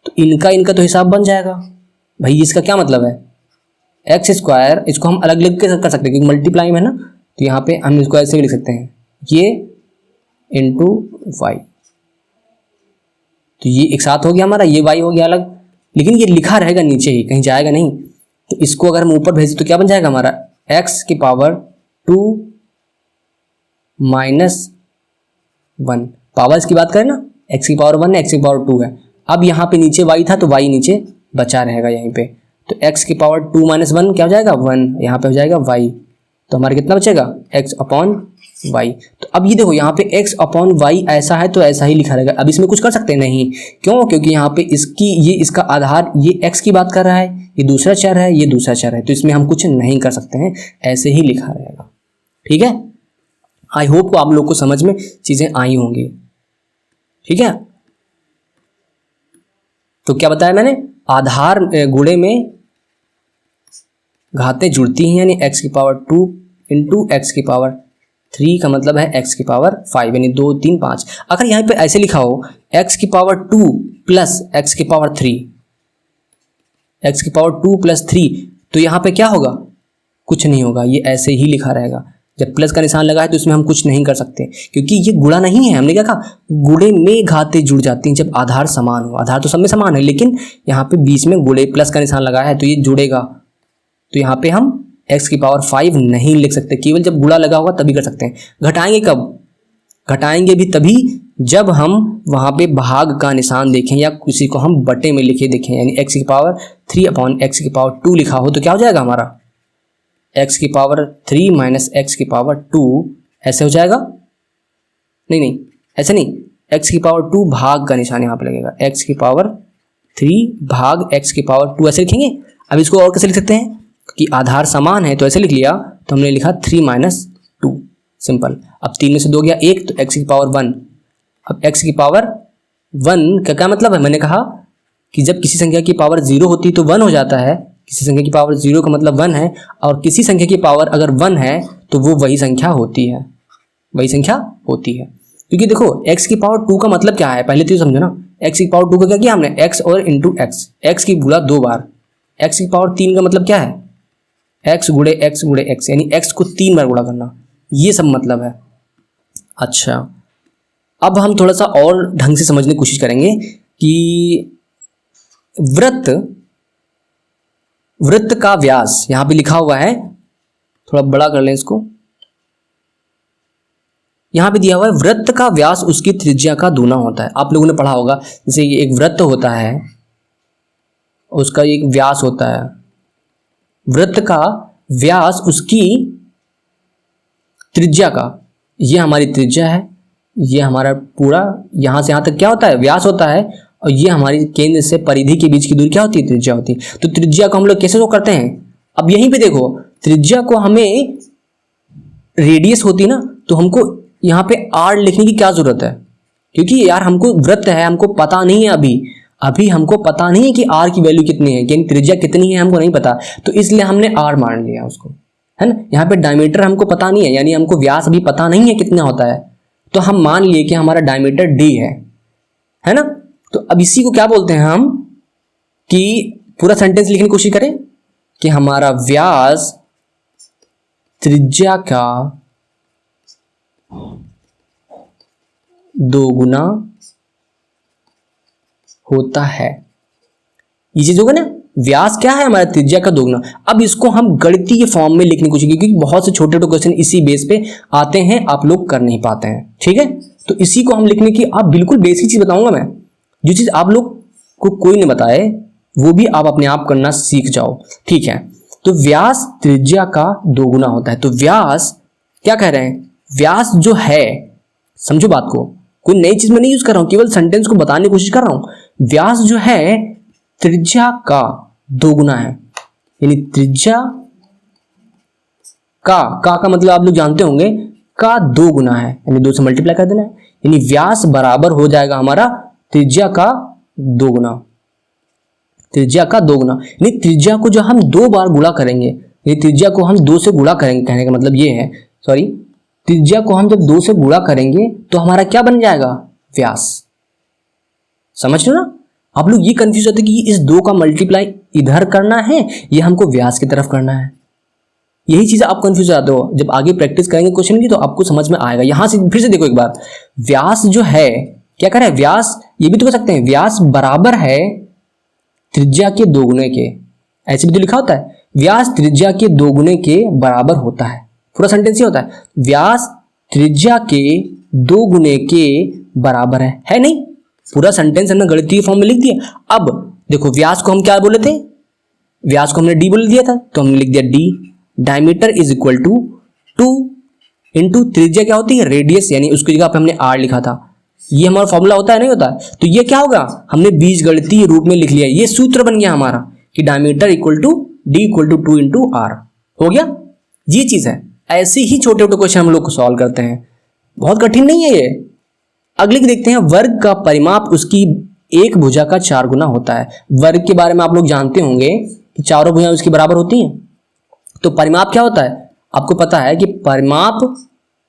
A: तो इनका तो हिसाब बन जाएगा भाई। इसका क्या मतलब है, एक्स स्क्वायर, इसको हम अलग अलग कर सकते हैं क्योंकि मल्टीप्लाई में है ना, तो यहाँ पे हम इसको ऐसे भी लिख सकते हैं, ये इंटू वाई, तो ये एक साथ हो गया हमारा, ये वाई हो गया अलग, लेकिन ये लिखा रहेगा नीचे ही, कहीं जाएगा नहीं। तो इसको अगर हम ऊपर भेज तो क्या बन जाएगा हमारा, एक्स की पावर 2 माइनस 1। पावर्स की बात करें ना, एक्स की पावर 1 है, एक्स की पावर 2 है। अब यहाँ पे नीचे वाई था तो वाई नीचे बचा रहेगा यहीं पे, तो x की पावर 2 माइनस 1 क्या हो जाएगा 1, यहाँ पे हो जाएगा y, तो हमारा कितना बचेगा x अपॉन वाई। तो अब ये देखो यहाँ पे x अपॉन वाई ऐसा है तो ऐसा ही लिखा रहेगा। अब इसमें कुछ कर सकते हैं नहीं, क्यों, क्योंकि यहाँ पे इसका आधार ये x की बात कर रहा है, ये दूसरा चर है, ये दूसरा चर है, तो इसमें हम कुछ नहीं कर सकते हैं, ऐसे ही लिखा रहेगा। ठीक है, आई होप आप लोग को समझ में चीजें आई होंगी। ठीक है, तो क्या बताया मैंने, आधार गुणे में घातें जुड़ती हैं, यानी x की पावर 2 इंटू एक्स की पावर 3 का मतलब है x की पावर 5, यानी 2 3 5। अगर यहाँ पे ऐसे लिखा हो x की पावर 2 प्लस x की पावर 3, x की पावर 2 प्लस 3, तो यहाँ पे क्या होगा, कुछ नहीं होगा, ये ऐसे ही लिखा रहेगा। जब प्लस का निशान लगा है तो इसमें हम कुछ नहीं कर सकते, क्योंकि ये गुणा नहीं है। हमने क्या कहा, गुणे में घातें जुड़ जाती हैं जब आधार समान हो। आधार तो सब में समान है, लेकिन यहाँ पे बीच में गुणे प्लस का निशान लगा है तो ये जुड़ेगा, तो यहाँ पे हम x की पावर 5 नहीं लिख सकते, केवल जब गुणा लगा होगा तभी कर सकते हैं। घटाएंगे कब, घटाएंगे भी तभी जब हम वहाँ पे भाग का निशान देखें या किसी को हम बटे में लिखे देखें, यानी x की पावर 3 अपॉन x की पावर 2 लिखा हो तो क्या हो जाएगा हमारा, x की पावर 3 माइनस x की पावर 2, ऐसे हो जाएगा। नहीं ऐसे नहीं, x की पावर 2 भाग का निशान यहाँ पे लगेगा, x की पावर 3 भाग x की पावर 2 ऐसे लिखेंगे। अब इसको और कैसे लिख सकते हैं कि आधार समान है तो ऐसे लिख लिया, तो हमने लिखा 3 माइनस 2, सिंपल। अब 3 में से 2 गया 1, तो x की पावर 1। अब x की पावर 1 का क्या मतलब है, मैंने कहा कि जब किसी संख्या की पावर 0 होती तो 1 हो जाता है, किसी संख्या की पावर 0 का मतलब 1 है, और किसी संख्या की पावर अगर 1 है तो वो वही संख्या होती है, वही संख्या होती है। क्योंकि देखो x की पावर 2 का मतलब क्या है, पहले तो समझो ना, x की पावर 2 का क्या किया हमने, x और इंटू x की गुणा 2 बार। x की पावर 3 का मतलब क्या है, x गुणे x, यानी x को 3 बार गुणा करना, ये सब मतलब है। अच्छा, अब हम थोड़ा सा और ढंग से समझने की कोशिश करेंगे कि वृत्त का व्यास यहां पे लिखा हुआ है, थोड़ा बड़ा कर लें इसको, यहां पे दिया हुआ है वृत्त का व्यास उसकी त्रिज्या का दूना होता है। आप लोगों ने पढ़ा होगा, जैसे एक वृत्त होता है, उसका एक व्यास होता है, वृत्त का व्यास उसकी त्रिज्या का, ये हमारी त्रिज्या है, ये हमारा पूरा यहाँ से यहाँ तक क्या होता है, व्यास होता है, और ये हमारी केंद्र से परिधि के बीच की दूरी क्या होती है, त्रिज्या होती है। तो त्रिज्या को हम लोग कैसे शो करते हैं, अब यहीं पे देखो, त्रिज्या को हमें रेडियस होती ना तो हमको यहाँ पे r लिखने की क्या जरूरत है, क्योंकि यार हमको वृत्त है, हमको पता नहीं है अभी हमको पता नहीं है कि r की वैल्यू कितनी है, यानी त्रिज्या कितनी है हमको नहीं पता, तो इसलिए हमने r मान लिया उसको, है ना। यहाँ पे डायमीटर हमको पता नहीं है, यानी हमको व्यास अभी पता नहीं है कितना होता है, तो हम मान लिए कि हमारा डायमीटर d है ना। तो अब इसी को क्या बोलते हैं हम, कि पूरा सेंटेंस लिखने की कोशिश करें कि हमारा व्यास त्रिज्या का 2 गुना होता है। ये चीज होगा ना, व्यास क्या है हमारा, त्रिज्या का 2 गुना। अब इसको हम गणितीय फॉर्म में लिखने की कोशिश की, क्योंकि बहुत से छोटे छोटे क्वेश्चन इसी बेस पे आते हैं, आप लोग कर नहीं पाते हैं, ठीक है। तो इसी को हम लिखने की, आप बिल्कुल बेसिक चीज बताऊंगा मैं, जो चीज आप लोग को कोई नहीं बताए वो भी आप अपने आप करना सीख जाओ, ठीक है। तो व्यास त्रिज्या का 2 गुना होता है। तो व्यास क्या कह रहे हैं, व्यास जो है, समझो बात को, कोई नई चीज में नहीं यूज कर रहा हूं, केवल सेंटेंस को बताने की कोशिश कर रहा हूं। व्यास जो है त्रिज्या का 2 गुना है, यानी त्रिज्या का मतलब आप लोग जानते होंगे, का 2 गुना है, यानी 2 से मल्टीप्लाई कर देना है, यानी व्यास बराबर हो जाएगा हमारा त्रिज्या का 2 गुना, त्रिज्या का 2 गुना। यानी त्रिज्या को जो हम 2 बार गुणा करेंगे, यानी त्रिज्या को हम 2 से गुणा करेंगे, कहने का मतलब ये है, सॉरी, त्रिज्या को हम जब 2 से गुणा करेंगे तो हमारा क्या बन जाएगा, व्यास। समझ लो ना, आप लोग ये कंफ्यूज होते कि इस 2 का मल्टीप्लाई इधर करना है या हमको व्यास की तरफ करना है, यही चीज आप कंफ्यूज हो जाते हो। जब आगे प्रैक्टिस करेंगे क्वेश्चन की तो आपको समझ में आएगा। यहां से फिर से देखो एक बार, व्यास जो है क्या कर रहा है, व्यास ये भी तो कह सकते हैं, व्यास बराबर है त्रिज्या के 2 गुने के, ऐसे भी तो लिखा होता है, व्यास त्रिज्या के 2 गुने के बराबर होता है। पूरा सेंटेंस ही होता है, व्यास त्रिज्या के 2 गुने के बराबर है नहीं। पूरा सेंटेंस हमने गणितीय फॉर्म में लिख दिया। अब देखो, व्यास को हम क्या बोले थे, व्यास को हमने डी बोल दिया था, तो हमने लिख दिया D. Diameter is equal to 2 into त्रिज्या क्या होती है, रेडियस, यानी उसकी जगह पे हमने आर लिखा था। ये हमारा फॉर्मूला होता है नहीं होता है, तो ये क्या होगा, हमने बीजगणितीय रूप में लिख लिया, ये सूत्र बन गया हमारा कि diameter equal to D equal to 2 into R, हो गया। ये चीज है, ऐसे ही छोटे छोटे क्वेश्चन हम लोग को सॉल्व करते हैं, बहुत कठिन नहीं है ये। अगले देखते हैं, वर्ग का परिमाप उसकी एक भुजा का 4 गुना होता है। वर्ग के बारे में आप लोग जानते होंगे कि चारों भुजाएं उसकी बराबर होती हैं, तो परिमाप क्या होता है, आपको पता है कि परिमाप,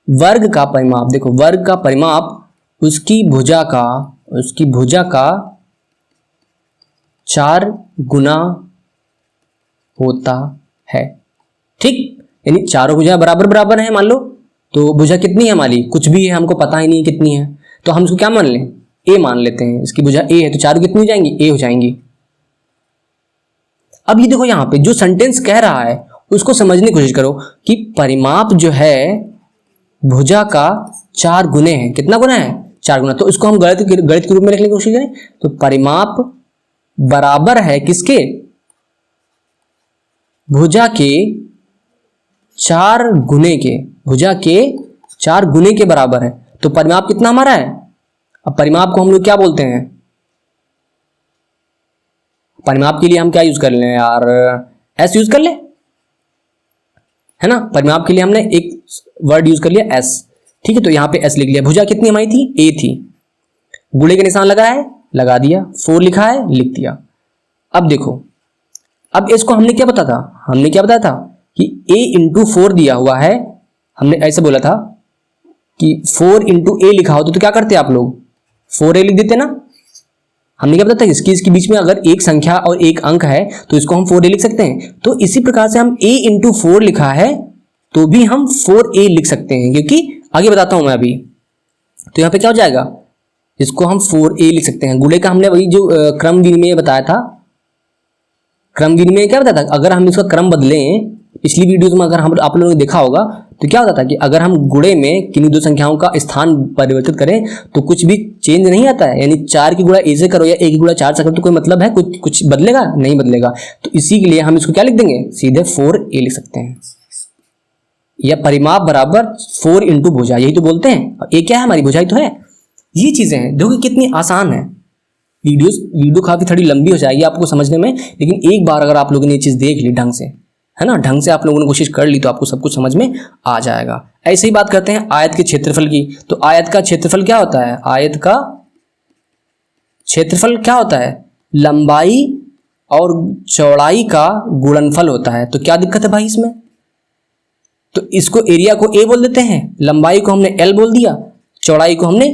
A: वर्ग का परिमाप, देखो वर्ग का परिमाप उसकी भुजा का 4 गुना होता है, ठीक। यानी चारों भुजाएं बराबर बराबर हैं, मान लो, तो भुजा कितनी है हमारी, कुछ भी है, हमको पता ही नहीं कितनी है, तो हम इसको क्या मान लें, ए मान लेते हैं। इसकी भुजा ए है तो चारों कितनी हो जाएंगी, ए हो जाएंगी। अब ये देखो, यहाँ पे जो सेंटेंस कह रहा है उसको समझने की कोशिश करो कि परिमाप जो है भुजा का 4 गुने है, कितना गुना है, 4 गुना। तो इसको हम गणित के रूप में लिखने की कोशिश करें, तो परिमाप बराबर है किसके, भुजा के 4 गुने के, भुजा के 4 गुने के बराबर है। तो परिमाप कितना हमारा है, अब परिमाप को हम लोग क्या बोलते हैं, परिमाप के लिए हम क्या यूज कर लें यार, एस यूज कर ले, है ना। परिमाप के लिए हमने एक वर्ड यूज कर लिया एस, ठीक है। तो यहां पे एस लिख लिया। भुजा कितनी हमारी थी, ए थी, गुणे का निशान लगा है, लगा दिया, 4 लिखा है, लिख दिया। अब देखो, अब इसको हमने क्या बताया था, हमने क्या बताया था कि a इंटू 4 दिया हुआ है, हमने ऐसे बोला था कि 4 इंटू ए लिखा होता तो क्या करते आप लोग, 4a लिख देते ना। हमने क्या बताया था, इसके बीच में अगर एक संख्या और एक अंक है तो इसको हम 4a लिख सकते हैं। तो इसी प्रकार से हम a इंटू 4 लिखा है तो भी हम 4a लिख सकते हैं, क्योंकि आगे बताता हूं मैं अभी। तो यहाँ पे क्या हो जाएगा, इसको हम 4a लिख सकते हैं। गुणे का हमने वही जो क्रम विनिमय बताया था, क्रम विनिमय क्या बताया था, अगर हम इसका क्रम बदलें, पिछली वीडियोस में अगर हम आप लोगों ने देखा होगा तो क्या होता था कि अगर हम गुणे में किन्हीं 2 संख्याओं का स्थान परिवर्तित करें तो कुछ भी चेंज नहीं आता है, यानी 4 की गुणा ए से करो या 1 की गुणा 4 से करो तो कोई मतलब है, कुछ बदलेगा नहीं, बदलेगा। तो इसी के लिए हम इसको क्या लिख देंगे, सीधे 4a लिख सकते हैं, या परिमाप बराबर 4 इंटू भुजा, यही तो बोलते हैं। ए क्या है, हमारी भुजा ही तो है। ये चीजें हैं, देखो कितनी आसान है। वीडियो काफी थोड़ी लंबी हो जाएगी आपको समझने में, लेकिन एक बार अगर आप लोगों ने ये चीज देख ली ढंग से, है ना, ढंग से आप लोगों ने कोशिश कर ली तो आपको सब कुछ समझ में आ जाएगा। ऐसे ही बात करते हैं आयत के क्षेत्रफल की। तो आयत का क्षेत्रफल क्या होता है? आयत का क्षेत्रफल क्या होता है? लंबाई और चौड़ाई का गुणनफल होता है। तो क्या दिक्कत है भाई इसमें? तो इसको एरिया को ए बोल देते हैं, लंबाई को हमने एल बोल दिया, चौड़ाई को हमने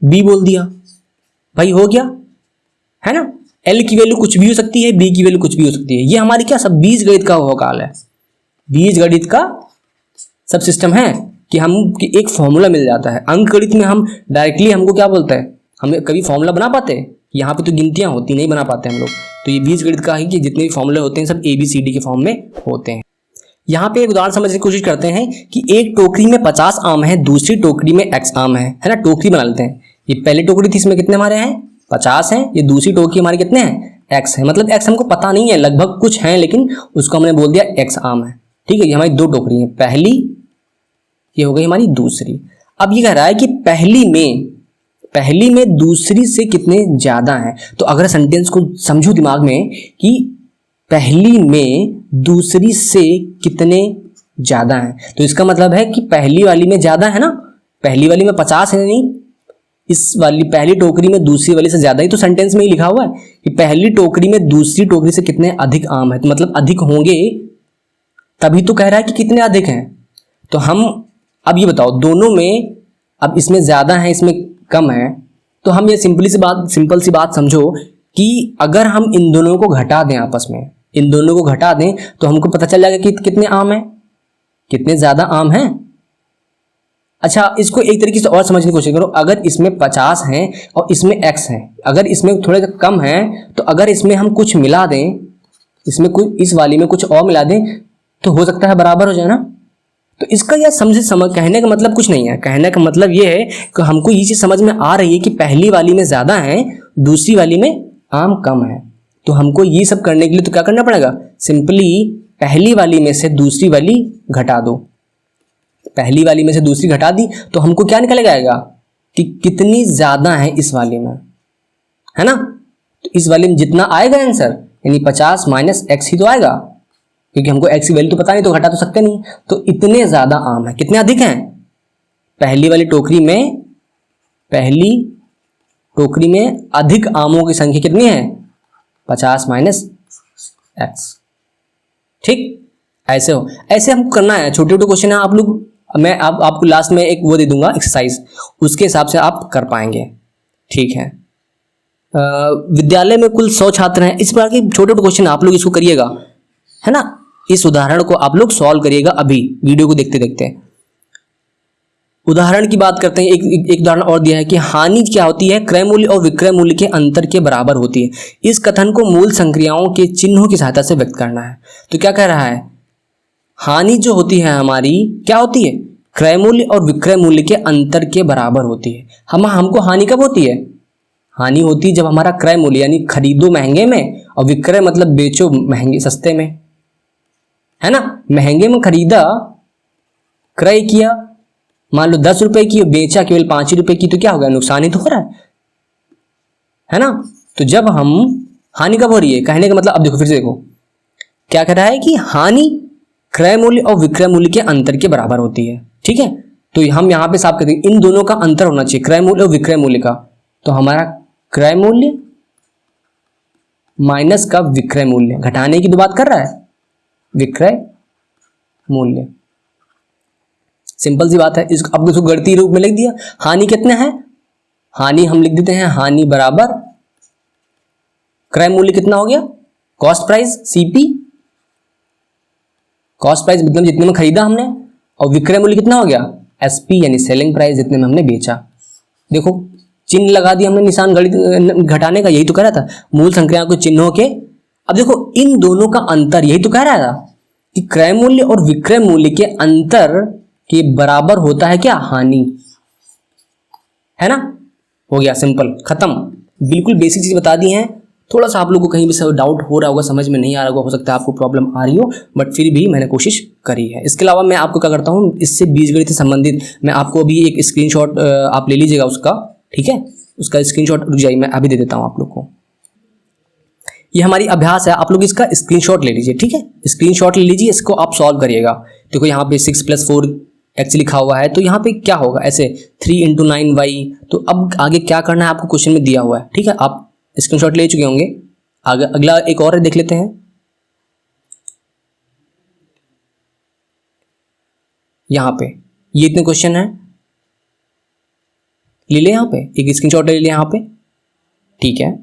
A: बी बोल दिया। भाई हो गया, है ना। एल की वैल्यू कुछ भी हो सकती है, बी की वैल्यू कुछ भी हो सकती है। ये हमारी क्या सब बीजगणित का काल है, बीजगणित का सब सिस्टम है कि हम कि एक फॉर्मूला मिल जाता है। अंक गणित में हम डायरेक्टली हमको क्या बोलते हैं, हमें कभी फॉर्मूला बना पाते हैं? यहाँ पे तो गिनतियां होती नहीं बना पाते हम लोग। तो ये बीजगणित का है कि जितने भी फॉर्मूले होते हैं सब ABCD के फॉर्म में होते हैं। यहाँ पे एक उदाहरण समझने की कोशिश करते हैं कि एक टोकरी में 50 आम है, दूसरी टोकरी में X आम है ना। टोकरी बना लेते हैं। ये पहली टोकरी थी, इसमें कितने हमारे हैं? 50 हैं। ये दूसरी टोकरी हमारे कितने हैं? X है। मतलब X हमको पता नहीं है, लगभग कुछ है, लेकिन उसको हमने बोल दिया X आम है। ठीक है, ये हमारी दो टोकरी है, पहली, ये हो गई हमारी दूसरी। अब ये कह रहा है कि पहली में दूसरी से कितने ज्यादा हैं। तो अगर सेंटेंस को समझो दिमाग में कि पहली में दूसरी से कितने ज्यादा हैं, तो इसका मतलब है कि पहली वाली में ज्यादा है ना। पहली वाली में 50 है, नहीं, इस वाली पहली टोकरी में दूसरी वाली से ज्यादा ही तो सेंटेंस में ही लिखा हुआ है कि पहली टोकरी में दूसरी टोकरी से कितने अधिक आम है। तो मतलब अधिक होंगे, तभी तो कह रहा है कि कितने अधिक हैं। तो हम अब ये बताओ, दोनों में अब इसमें ज्यादा है, इसमें कम है, तो हम ये सिंपल सी बात समझो कि अगर हम इन दोनों को घटा दें, आपस में इन दोनों को घटा दें, तो हमको पता चल जाएगा कि कितने आम हैं, कितने ज्यादा आम हैं। अच्छा, इसको एक तरीके से और समझने की कोशिश करो। अगर इसमें 50 हैं और इसमें X है, अगर इसमें थोड़े कम है, तो अगर इसमें हम कुछ मिला दें, इसमें कुछ, इस वाली में कुछ और मिला दें, तो हो सकता है बराबर हो जाए ना। तो इसका यह कहने का मतलब कुछ नहीं है। कहने का मतलब ये है कि हमको ये चीज समझ में आ रही है कि पहली वाली में ज्यादा है, दूसरी वाली में आम कम है। तो हमको ये सब करने के लिए तो क्या करना पड़ेगा? सिंपली पहली वाली में से दूसरी वाली घटा दो। पहली वाली में से दूसरी घटा दी तो हमको क्या निकल आएगा कि कितनी ज्यादा है इस वाली में, है ना। तो इस वाली में जितना आएगा आंसर, यानी 50 माइनस X ही तो आएगा, क्योंकि हमको X की वैल्यू तो पता नहीं, तो घटा तो सकते नहीं। तो इतने ज्यादा आम है। कितने अधिक हैं? पहली वाली टोकरी में अधिक आमों की संख्या कितनी है? 50 माइनस X। ठीक, ऐसे हमको करना है। छोटे छोटे क्वेश्चन है, आप लोग, मैं आपको लास्ट में एक वो दे दूंगा एक्सरसाइज, उसके हिसाब से आप कर पाएंगे। ठीक है, विद्यालय में कुल 100 छात्र हैं। इस प्रकार के छोटे छोटे क्वेश्चन आप लोग इसको करिएगा, है ना। इस उदाहरण को आप लोग सॉल्व करिएगा अभी वीडियो को देखते देखते। उदाहरण की बात करते हैं। एक उदाहरण और दिया है कि हानि क्या होती है? क्रय मूल्य और विक्रय मूल्य के अंतर के बराबर होती है। इस कथन को मूल संक्रियाओं के चिन्हों की सहायता से व्यक्त करना है। तो क्या कह रहा है? हानि जो होती है हमारी क्या होती है? क्रय मूल्य और विक्रय मूल्य के अंतर के बराबर होती है। हमको हानि कब होती है? हानि होती है जब हमारा क्रय मूल्य यानी खरीदो महंगे में और विक्रय मतलब बेचो महंगे सस्ते में, है ना। महंगे में खरीदा, क्रय किया, मान लो 10 रुपए की, बेचा केवल 5 रुपए की, तो क्या हो गया? नुकसान ही तो हो रहा है ना। तो जब हम हानि कब हो रही है? कहने का मतलब, अब देखो फिर से देखो क्या कह रहा है कि हानि क्रय मूल्य और विक्रय मूल्य के अंतर के बराबर होती है। ठीक है, तो हम यहां पे साफ कर देंगे, इन दोनों का अंतर होना चाहिए, क्रय मूल्य और विक्रय मूल्य का। तो हमारा क्रय मूल्य माइनस का विक्रय मूल्य, घटाने की तो बात कर रहा है, विक्रय मूल्य। सिंपल सी बात है। इसको अब इसको गणितीय रूप में लिख दिया। हानि कितने हैं? हानि हम लिख देते हैं, हानि बराबर क्रय मूल्य कितना हो गया? Cost price, CP, cost price मतलब जितने में खरीदा हमने, और विक्रय मूल्य कितना हो गया? SP यानी सेलिंग प्राइस, जितने में हमने बेचा। देखो चिन्ह लगा दिया हमने, निशान गणित घटाने का, यही तो कह रहा था, मूल संक्रियाओं के चिन्हों के। अब देखो इन दोनों का अंतर, यही तो कह रहा था कि क्रय मूल्य और विक्रय मूल्य के अंतर के बराबर होता है क्या? हानि, है ना। हो गया, सिंपल, खत्म। बिल्कुल बेसिक चीज बता दी हैं। थोड़ा सा आप लोगों को कहीं भी सब डाउट हो रहा होगा, समझ में नहीं आ रहा होगा, हो सकता है आपको प्रॉब्लम आ रही हो, बट फिर भी मैंने कोशिश करी है। इसके अलावा मैं आपको क्या करता हूँ, इससे बीजगणित से संबंधित मैं आपको अभी एक स्क्रीनशॉट आप ले लीजिएगा उसका, ठीक है। उसका स्क्रीनशॉट रुक जाइए, मैं अभी दे देता हूँ आप लोग को। ये हमारी अभ्यास है, आप लोग इसका स्क्रीनशॉट ले लीजिए, ठीक है। स्क्रीनशॉट ले लीजिए, इसको आप सॉल्व करिएगा। देखो यहाँ पे 6 + 4 x लिखा हुआ है, तो यहाँ पे क्या होगा, ऐसे 3 × 9y। तो अब आगे क्या करना है आपको क्वेश्चन में दिया हुआ है, ठीक है। आप स्क्रीनशॉट ले चुके होंगे। आगे अगला एक और देख लेते हैं। यहाँ पे ये इतने क्वेश्चन है, ले लें यहाँ पे एक स्क्रीनशॉट ले लें यहाँ पे, ठीक है।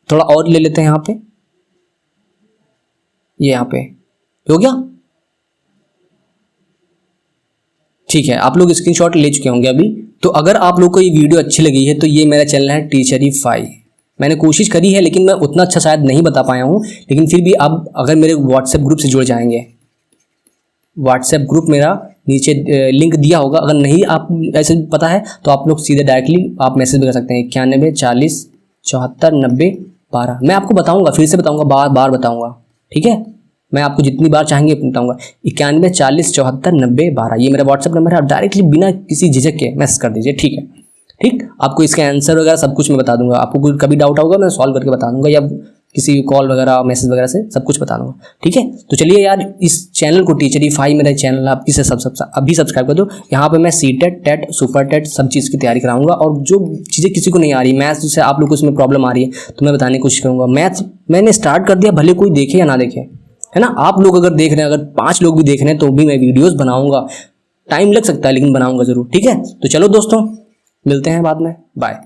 A: थोड़ा और ले लेते हैं यहाँ पे, ये यहाँ पे हो गया, ठीक है। आप लोग स्क्रीनशॉट ले चुके होंगे अभी। तो अगर आप लोग को ये वीडियो अच्छी लगी है तो ये मेरा चैनल है टीचरीफाई। मैंने कोशिश करी है लेकिन मैं उतना अच्छा शायद नहीं बता पाया हूँ, लेकिन फिर भी आप अगर मेरे व्हाट्सएप ग्रुप से जुड़ जाएंगे, व्हाट्सएप ग्रुप मेरा नीचे लिंक दिया होगा, अगर नहीं आप ऐसे पता है तो आप लोग सीधे डायरेक्टली आप मैसेज भी कर सकते हैं 91 40 74 90 12। मैं आपको बताऊंगा, फिर से बताऊंगा, बार बार बताऊंगा, ठीक है। मैं आपको जितनी बार चाहेंगे बताऊंगा। 91 40 74 90 12 ये मेरा व्हाट्सएप नंबर है। आप डायरेक्टली बिना किसी झिझक के मैसेज कर दीजिए, ठीक है। ठीक, आपको इसका आंसर वगैरह सब कुछ मैं बता दूंगा। आपको कोई कभी डाउट होगा मैं सॉल्व करके बता दूंगा, या किसी कॉल वगैरह मैसेज वगैरह से सब कुछ बता दूंगा, ठीक है। तो चलिए यार, इस चैनल को टीचरीफाई मेरा चैनल आप इसे अभी सब्सक्राइब कर दो। यहाँ पे मैं सीटेट, टेट, सुपर टेट सब चीज़ की तैयारी कराऊंगा, और जो चीज़ें किसी को नहीं आ रही, मैथ्स जैसे आप लोग को इसमें प्रॉब्लम आ रही है तो मैं बताने की कोशिश करूँगा। मैथ्स मैंने स्टार्ट कर दिया, भले कोई देखे या ना देखे, है ना। आप लोग अगर देख रहे हैं, अगर 5 लोग भी देख रहे हैं तो भी मैं वीडियोज़ बनाऊँगा। टाइम लग सकता है लेकिन बनाऊँगा ज़रूर, ठीक है। तो चलो दोस्तों, मिलते हैं बाद में, बाय।